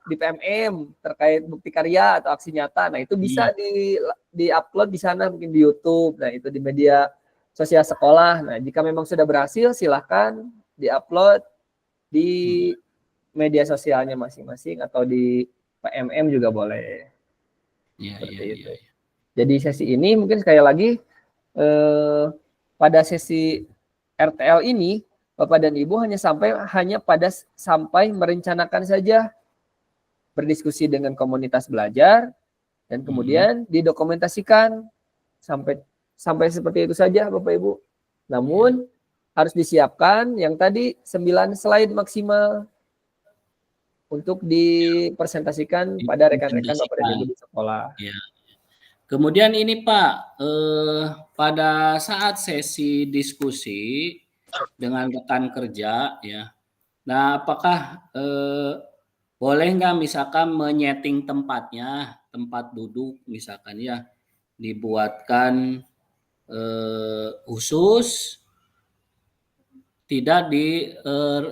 Speaker 1: di PMM terkait bukti karya atau aksi nyata. Nah itu bisa di-upload di sana, mungkin di YouTube. Nah itu di media sosial sekolah. Nah jika memang sudah berhasil, silahkan di-upload di media sosialnya masing-masing atau di PMM juga boleh.
Speaker 3: Iya.
Speaker 1: Jadi sesi ini mungkin sekali lagi pada sesi RTL ini Bapak dan Ibu hanya sampai merencanakan saja, berdiskusi dengan komunitas belajar, dan kemudian didokumentasikan sampai seperti itu saja Bapak Ibu. Namun harus disiapkan yang tadi 9 slide maksimal untuk dipresentasikan pada rekan-rekan Bapak dan Ibu di sekolah.
Speaker 3: Ya. Kemudian ini Pak, pada saat sesi diskusi dengan rekan kerja ya, nah apakah boleh nggak misalkan menyeting tempatnya, tempat duduk misalkan ya, dibuatkan khusus, tidak di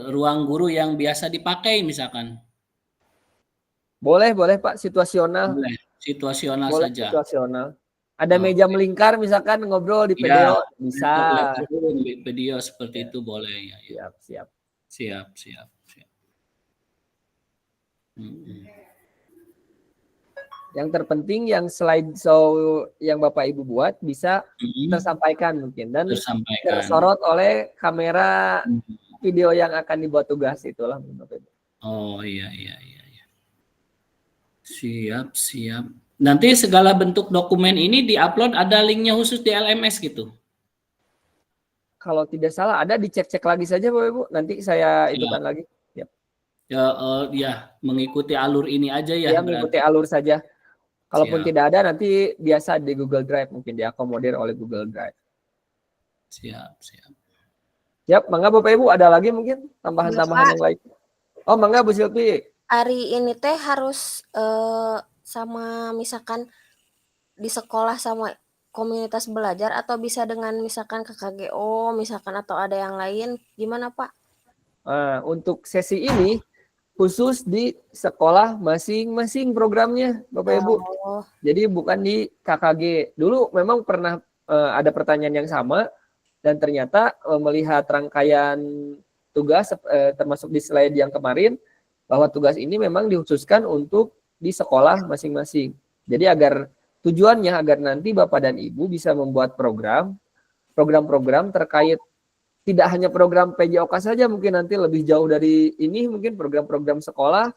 Speaker 3: ruang guru yang biasa dipakai misalkan?
Speaker 1: Boleh Pak, situasional.
Speaker 3: Boleh, situasional
Speaker 1: Boleh
Speaker 3: saja.
Speaker 1: situasional. Ada meja melingkar misalkan ngobrol di video, bisa.
Speaker 3: Di video seperti itu boleh ya. Siap.
Speaker 1: Yang terpenting yang slideshow yang Bapak Ibu buat bisa tersampaikan mungkin, dan tersorot oleh kamera video yang akan dibuat tugas, itulah Bapak Ibu.
Speaker 3: Oh iya. Siap. Nanti segala bentuk dokumen ini diupload, ada linknya khusus di LMS gitu?
Speaker 1: Kalau tidak salah ada, dicek-cek lagi saja Bapak Ibu, nanti saya itukan lagi.
Speaker 3: Ya, mengikuti alur ini aja ya.
Speaker 1: Ya, mengikuti alur saja. Kalaupun tidak ada, nanti biasa di Google Drive, mungkin diakomodir oleh Google Drive.
Speaker 3: Siap.
Speaker 1: Mangga Bapak Ibu, ada lagi mungkin tambahan-tambahan yang lain? Oh, mangga Bu Silvi.
Speaker 9: Hari ini teh harus sama misalkan di sekolah sama komunitas belajar, atau bisa dengan misalkan KKGO misalkan, atau ada yang lain, gimana Pak?
Speaker 1: Untuk sesi ini khusus di sekolah masing-masing programnya Bapak Ibu. Jadi bukan di KKG. Dulu memang pernah ada pertanyaan yang sama, dan ternyata melihat rangkaian tugas termasuk di slide yang kemarin, bahwa tugas ini memang dikhususkan untuk di sekolah masing-masing. Jadi tujuannya agar nanti Bapak dan Ibu bisa membuat program-program terkait, tidak hanya program PJOK saja, mungkin nanti lebih jauh dari ini, mungkin program-program sekolah,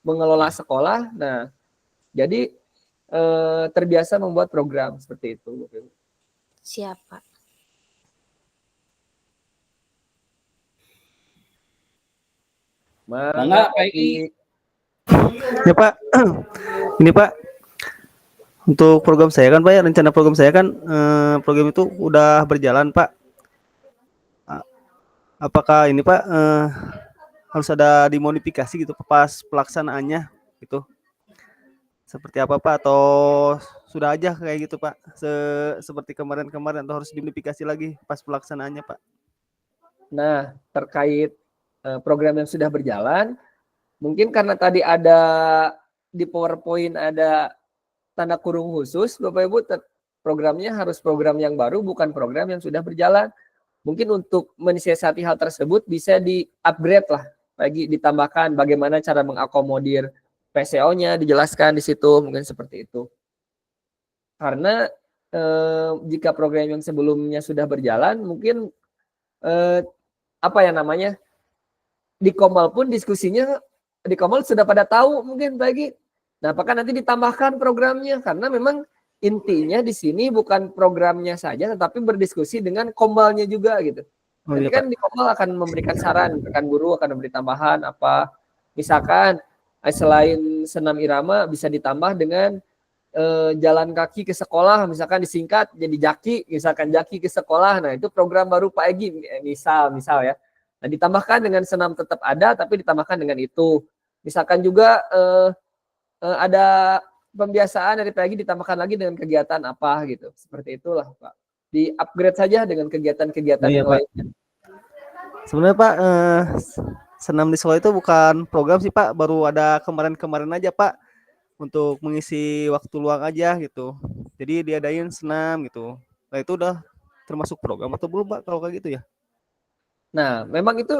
Speaker 1: mengelola sekolah. Nah, jadi terbiasa membuat program seperti itu.
Speaker 9: Siap Pak.
Speaker 3: Mangga Pak Iki.
Speaker 5: Ya Pak, ini Pak, untuk program saya kan Pak ya, rencana program saya kan program itu udah berjalan Pak. Apakah ini Pak harus ada dimodifikasi gitu pas pelaksanaannya gitu? Seperti apa Pak, atau sudah aja kayak gitu Pak, seperti kemarin-kemarin, atau harus dimodifikasi lagi pas pelaksanaannya Pak?
Speaker 1: Nah, terkait program yang sudah berjalan, mungkin karena tadi ada di PowerPoint ada tanda kurung khusus, Bapak Ibu, programnya harus program yang baru, bukan program yang sudah berjalan. mungkin untuk mensiasati hal tersebut bisa di-upgrade lah, lagi ditambahkan bagaimana cara mengakomodir PCO-nya, dijelaskan di situ, mungkin seperti itu. Karena jika program yang sebelumnya sudah berjalan, mungkin apa ya namanya, di Komal pun diskusinya di Komal sudah pada tahu mungkin lagi. Nah, apakah nanti ditambahkan programnya? Karena memang intinya di sini bukan programnya saja, tetapi berdiskusi dengan Komalnya juga gitu.
Speaker 5: Oh
Speaker 1: Nanti
Speaker 5: iya
Speaker 1: kan
Speaker 5: Pak.
Speaker 1: di Komal akan memberikan saran, rekan guru akan memberi tambahan apa, misalkan selain senam irama bisa ditambah dengan jalan kaki ke sekolah, misalkan disingkat jadi jaki, misalkan jaki ke sekolah. Nah, itu program baru Pak Egi, misal ya. Nah, ditambahkan dengan senam tetap ada, tapi ditambahkan dengan itu. Misalkan juga ada pembiasaan dari Pak Egi ditambahkan lagi dengan kegiatan apa gitu. Seperti itulah Pak. Di-upgrade saja dengan kegiatan-kegiatan
Speaker 5: Oh iya,
Speaker 1: yang
Speaker 5: Pak.
Speaker 1: lainnya.
Speaker 5: Sebenarnya Pak, senam di sekolah itu bukan program sih Pak, baru ada kemarin-kemarin aja Pak, untuk mengisi waktu luang aja gitu. Jadi diadain senam gitu. Nah itu udah termasuk program atau belum Pak kalau kayak gitu ya?
Speaker 1: Nah, memang itu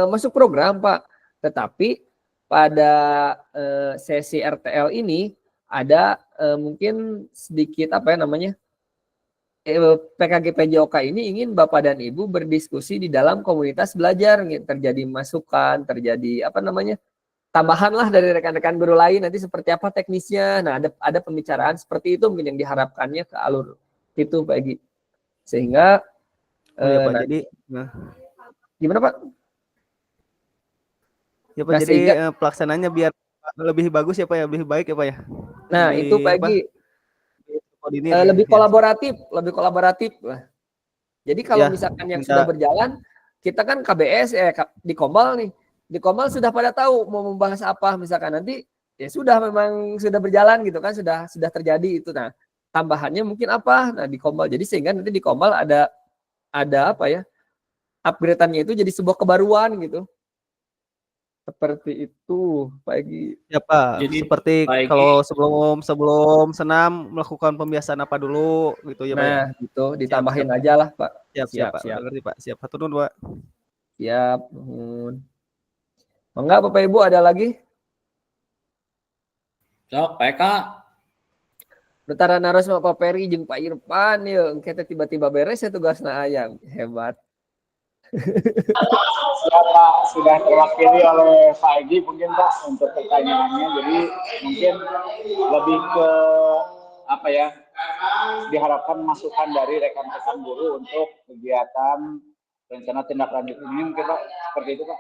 Speaker 1: masuk program Pak. Tetapi pada sesi RTL ini ada mungkin sedikit apa ya namanya, PKG PJOK ini ingin Bapak dan Ibu berdiskusi di dalam komunitas belajar, terjadi masukan, terjadi apa namanya, tambahan lah dari rekan-rekan guru lain nanti seperti apa teknisnya. Nah, ada pembicaraan seperti itu mungkin yang diharapkannya ke alur itu Pak Egi. Sehingga
Speaker 5: Oh iya Pak,
Speaker 1: nah,
Speaker 5: jadi nah,
Speaker 1: gimana Pak?
Speaker 5: ya Pak,
Speaker 1: Nah,
Speaker 5: jadi
Speaker 1: sehingga
Speaker 5: pelaksananya biar lebih bagus ya Pak ya, lebih baik ya Pak ya.
Speaker 1: nah
Speaker 5: Lebih
Speaker 1: itu Pak
Speaker 5: apa?
Speaker 1: Egi
Speaker 5: Koordinir ya.
Speaker 1: lebih
Speaker 5: Ya.
Speaker 1: kolaboratif lah. Jadi kalau
Speaker 5: Ya,
Speaker 1: misalkan yang
Speaker 5: minta
Speaker 1: sudah berjalan, kita kan KBS di Komal nih. Di Komal sudah pada tahu mau membahas apa, misalkan nanti ya sudah memang sudah berjalan gitu kan, sudah terjadi itu. Nah, tambahannya mungkin apa? Nah, di Komal. Jadi sehingga nanti di Komal ada apa ya? Upgrade-annya itu jadi sebuah kebaruan gitu. Seperti itu, Pak Egi.
Speaker 5: ya Pak,
Speaker 3: Jadi
Speaker 5: seperti
Speaker 3: Pak Egi,
Speaker 5: kalau sebelum senam melakukan pembiasaan apa dulu gitu ya Pak ya.
Speaker 1: Nah, gitu
Speaker 5: Siap,
Speaker 1: ditambahin
Speaker 5: siap.
Speaker 1: aja lah, Pak.
Speaker 5: Siap Pak,
Speaker 1: Siap.
Speaker 5: udah ngerti Pak. Siap. Satu dulu Pak.
Speaker 1: Siap. Enggak, Bapak Ibu ada lagi?
Speaker 3: sok PK.
Speaker 1: Betara naros sama Pak Peri jeung Pak Irfan ya, kita tiba-tiba beres ya tugasna ayam. Hebat.
Speaker 4: Siap Pak, sudah terwakili oleh Pak Egi mungkin Pak untuk pertanyaannya. Jadi mungkin lebih ke apa ya, diharapkan masukan dari rekan-rekan guru untuk kegiatan rencana tindak lanjut ini mungkin Pak, seperti itu Pak.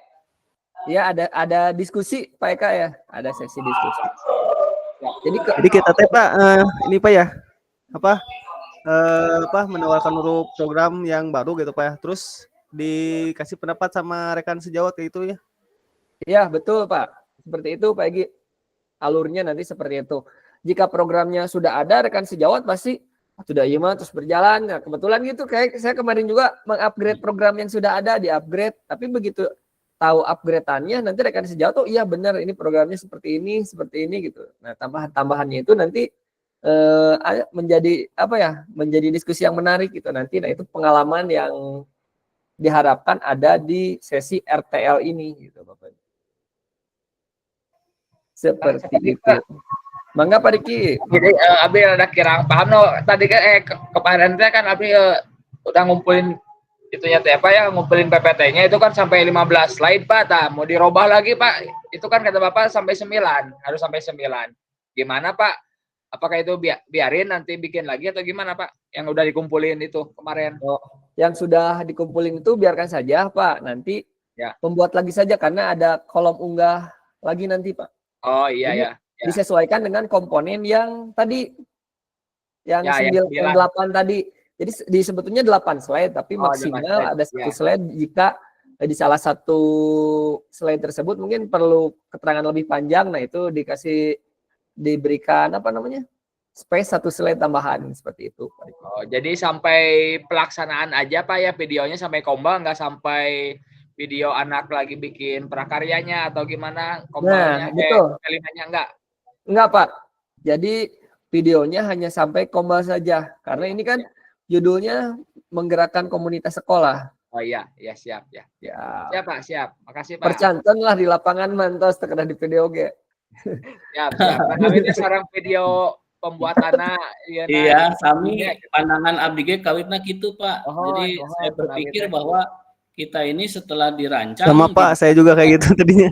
Speaker 1: Ya, ada diskusi Pak Eka ya, ada sesi diskusi.
Speaker 5: Jadi kita teh Pak, ini Pak ya, apa menawarkan dulu program yang baru gitu Pak ya. Terus dikasih pendapat sama rekan sejawat kayak itu ya.
Speaker 1: Ya, betul Pak. Seperti itu Pak Egi. Alurnya nanti seperti itu. Jika programnya sudah ada, rekan sejawat pasti sudah iya mah terus berjalan. Nah, kebetulan gitu kayak saya kemarin juga mengupgrade program yang sudah ada, di-upgrade. Tapi begitu tahu upgrade-annya, nanti rekan sejawat tuh iya benar ini programnya seperti ini gitu. Nah, tambahan-tambahannya itu nanti menjadi apa ya? Menjadi diskusi yang menarik gitu nanti. Nah, itu pengalaman yang diharapkan ada di sesi RTL ini gitu Bapak. Seperti itu. Mangga Pak Diki.
Speaker 2: Jadi Abi ada kirang paham no tadi kan kemarin teh kan Abi udah ngumpulin itunya teh apa ya, ngumpulin PPT-nya itu kan sampai 15 slide Pak. Mau dirubah lagi Pak. Itu kan kata Bapak sampai 9, harus sampai 9. Gimana Pak? Apakah itu biarin nanti bikin lagi atau gimana Pak? Yang udah dikumpulin itu kemarin.
Speaker 1: Oh, yang sudah dikumpulin itu biarkan saja Pak. Nanti
Speaker 2: ya
Speaker 1: pembuat lagi saja karena ada kolom unggah lagi nanti Pak.
Speaker 2: Oh iya.
Speaker 1: Jadi,
Speaker 2: ya.
Speaker 1: disesuaikan dengan komponen yang tadi yang 8 tadi. Jadi disebetulnya 8 slide tapi maksimal slide. Ada 1 slide jika di salah satu slide tersebut mungkin perlu keterangan lebih panjang. Nah, itu diberikan apa namanya? Space 1 slide tambahan seperti itu.
Speaker 2: Oh, jadi sampai pelaksanaan aja Pak ya videonya sampai kombal, nggak sampai video anak lagi bikin prakaryanya atau gimana kombalnya?
Speaker 1: Nah, betul.
Speaker 2: Enggak.
Speaker 1: Enggak Pak. Jadi videonya hanya sampai kombal saja karena ini kan judulnya menggerakkan komunitas sekolah.
Speaker 2: Oh iya, ya siap ya.
Speaker 1: Ya,
Speaker 2: Siap Pak, siap. Makasih Pak.
Speaker 1: percanten lah di lapangan mantos teu di video ge.
Speaker 2: Siap, siap. Nah, kami ini sekarang video pembuatannya
Speaker 3: Iya,
Speaker 2: iya
Speaker 3: kami pandangan abdi ge kawitna kitu, Pak. Jadi
Speaker 2: Mohon,
Speaker 3: saya berpikir
Speaker 2: kawitna.
Speaker 3: bahwa kita ini setelah dirancang
Speaker 5: Sama Pak, saya juga kayak gitu tadinya.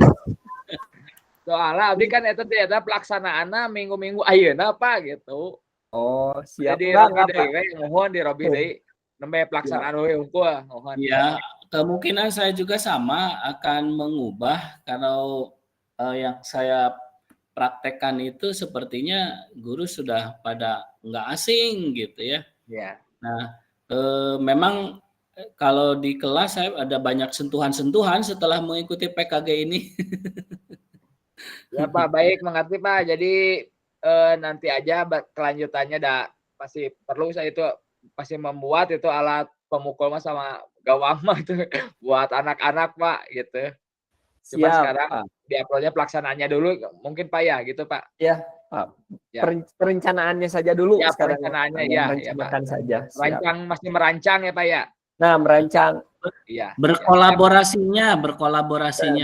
Speaker 2: Soalnya abdi kan eta teh eta pelaksanaanna minggu-minggu ayeuna Pak gitu.
Speaker 1: Oh, siap.
Speaker 2: Jadi
Speaker 1: Enggak,
Speaker 2: Robi
Speaker 1: Pak.
Speaker 2: deui we mohon di Robi deui. Nembe pelaksanaan we unggul mohon.
Speaker 3: Ya, kemungkinan saya juga sama akan mengubah kalau yang saya praktekkan itu sepertinya guru sudah pada nggak asing gitu ya.
Speaker 2: Iya.
Speaker 3: Nah, memang kalau di kelas saya ada banyak sentuhan-sentuhan setelah mengikuti PKG ini.
Speaker 2: Ya Pak, baik mengerti Pak. Jadi nanti aja kelanjutannya pasti perlu saya itu pasti membuat itu alat pemukul mah sama gawang mah itu buat anak-anak Pak gitu. Cuma
Speaker 1: Siap,
Speaker 2: sekarang
Speaker 1: Pak.
Speaker 2: diuploadnya pelaksanaannya dulu mungkin Pak ya gitu Pak.
Speaker 1: Ya, Pak.
Speaker 2: Ya.
Speaker 1: Perencanaannya saja dulu
Speaker 2: Ya,
Speaker 1: sekarang.
Speaker 2: perencanaannya ya,
Speaker 1: Merencanakan
Speaker 2: Pak.
Speaker 1: saja. Siap.
Speaker 2: Masih merancang ya Pak ya.
Speaker 1: Nah, merancang.
Speaker 2: Iya.
Speaker 3: Berkolaborasinya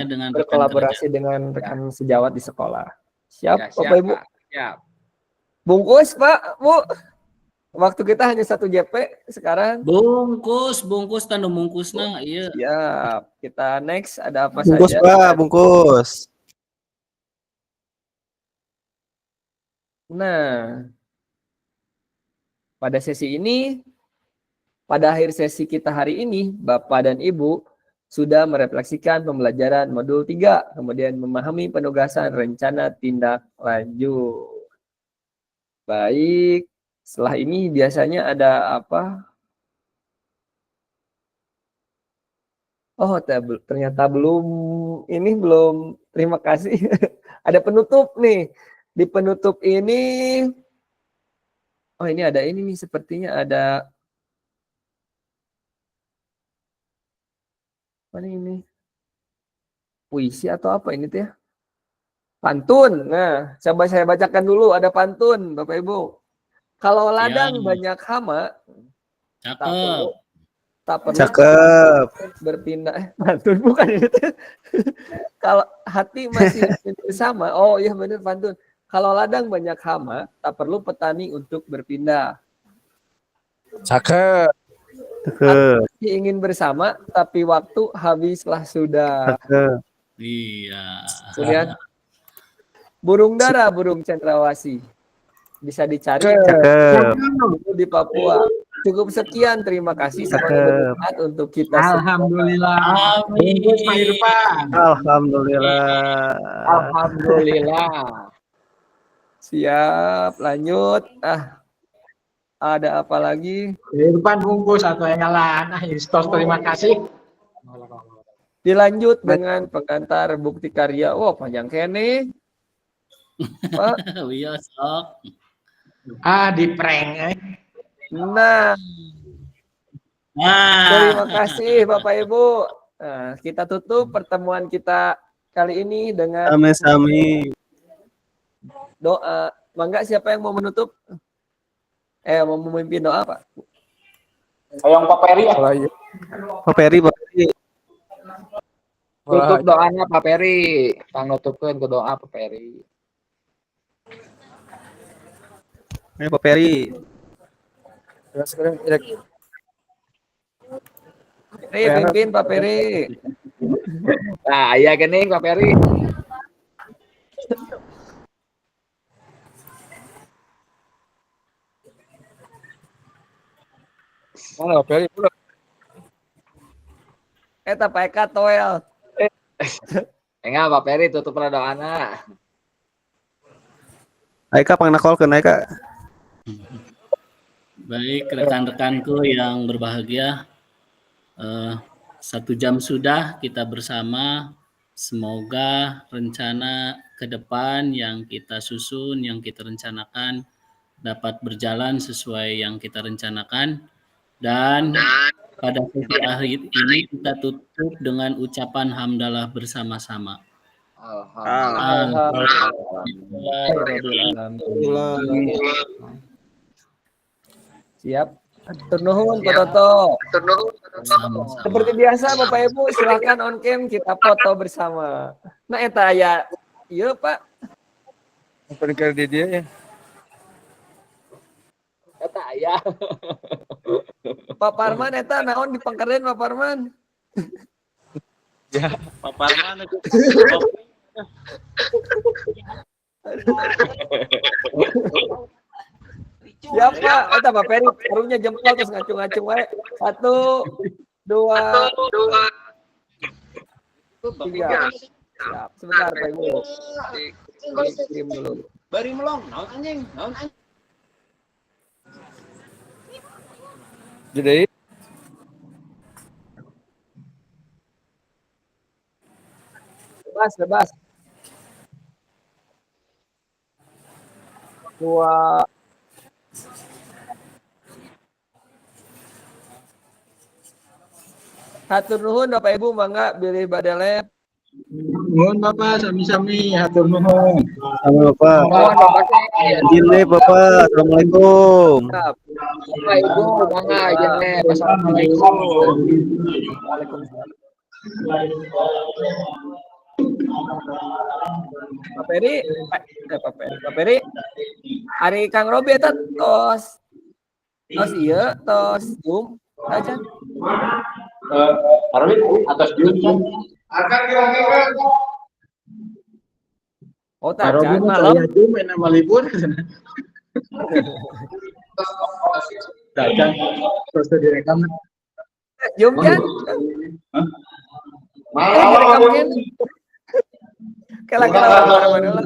Speaker 3: dengan rekan
Speaker 1: Berkolaborasi
Speaker 3: kerja.
Speaker 1: dengan rekan sejawat di sekolah. Siap,
Speaker 2: Ya,
Speaker 1: Bapak Ibu.
Speaker 2: Pak. Siap.
Speaker 1: Bungkus, Pak, Bu. Waktu kita hanya 1 JP sekarang.
Speaker 3: Bungkus tanu bungkusna iya.
Speaker 1: Siap. Kita next ada apa
Speaker 5: Bungkus
Speaker 1: saja?
Speaker 5: Pak, bungkus.
Speaker 1: Nah, pada sesi ini, pada akhir sesi kita hari ini, Bapak dan Ibu sudah merefleksikan pembelajaran modul 3, kemudian memahami penugasan rencana tindak lanjut. Baik, setelah ini biasanya ada apa? Oh, ternyata belum terima kasih. Ada penutup nih. Di penutup ini, oh ini ada ini nih, sepertinya ada, mana ini? Puisi atau apa ini tuh ya? Pantun. Nah, coba saya bacakan dulu, ada pantun, Bapak Ibu. Kalau ladang banyak hama, tak perlu
Speaker 5: Cakep.
Speaker 1: berpindah. Pantun bukan itu. Kalau hati masih bersama, oh iya benar pantun. Kalau ladang banyak hama, tak perlu petani untuk berpindah.
Speaker 6: Cakep.
Speaker 1: Hati ingin bersama, tapi waktu habislah sudah.
Speaker 5: Cakep.
Speaker 3: Iya.
Speaker 1: Kemudian burung dara, burung cendrawasih. Bisa dicari di Papua. Cukup sekian, terima kasih. Semoga bermanfaat untuk kita semua.
Speaker 6: Alhamdulillah.
Speaker 3: Bungkus Pak
Speaker 6: Irfan.
Speaker 5: Alhamdulillah.
Speaker 2: Alhamdulillah.
Speaker 1: Siap, lanjut. Ada apa lagi?
Speaker 6: Irfan bungkus atau yang ngalah. Nah, Istos terima kasih.
Speaker 1: Dilanjut dengan pengantar bukti karya. Wah, panjang kene. Pak.
Speaker 3: Iya, sok.
Speaker 6: Di prank.
Speaker 1: Nah, terima kasih Bapak Ibu. Nah, kita tutup pertemuan kita kali ini dengan
Speaker 5: Sami-sami.
Speaker 1: doa. Mangga siapa yang mau menutup? Mau memimpin doa, Pak?
Speaker 4: Ayo Pak Peri ya.
Speaker 5: Pak Peri, Pak Peri.
Speaker 2: Tutup doanya Pak Peri. Panutupkeun ke doa Pak Peri.
Speaker 5: Pak Peri.
Speaker 1: Pimpin Pak Peri.
Speaker 2: Nah, iya gini Pak Peri.
Speaker 6: Mana Pak Peri?
Speaker 1: Eta Pak Eka toel.
Speaker 2: Enggak Pak Peri tutup doana.
Speaker 5: Aika pangnakolkeun Aika.
Speaker 3: Baik, rekan-rekanku yang berbahagia, 1 jam sudah kita bersama. Semoga rencana ke depan yang kita susun, yang kita rencanakan dapat berjalan sesuai yang kita rencanakan. Dan pada sesi akhir ini kita tutup dengan ucapan hamdalah bersama-sama.
Speaker 1: Siap. Atur nuhun Pak Toto.
Speaker 3: Sama-sama.
Speaker 1: Seperti biasa Bapak Ibu silahkan on cam kita foto bersama. Nah eta ya, iya Pak.
Speaker 6: Perkara di dia ya.
Speaker 2: Kata ayah.
Speaker 1: Pak Parman eta naon dipangkerin Pak Parman?
Speaker 7: Ya, Pak Parman itu.
Speaker 1: Ya Pak, eta Pak Peri barunya jempol terus ngacung-ngacung wae. 1 2 3. Siap. Sebentar Pak Ibu. Kirim dulu.
Speaker 10: Bari melong, naon anjing, naon anjing.
Speaker 6: Jadi
Speaker 1: Bebas. 2 Hatur nuhun Bapak Ibu, mangga bilih badalep.
Speaker 4: Nuhun Bapak, sami-sami hatur nuhun.
Speaker 5: Sama Bapak.
Speaker 2: Mohon Bapak
Speaker 5: Izin nih Bapak. Assalamualaikum.
Speaker 1: Siap.
Speaker 2: Bapak Ibu, mangga izin nih. Assalamualaikum.
Speaker 1: Pak Peri, Pak Peri, hari Kang Robi eta tos iya, tos Zoom aja.
Speaker 4: Arwin atas Zoom. Akan kira-kira.
Speaker 1: Oh, tajan malam.
Speaker 4: Zoom nama libur. Tajan terus direkam.
Speaker 1: Zoom kan?
Speaker 4: Malam.
Speaker 1: Kala-kala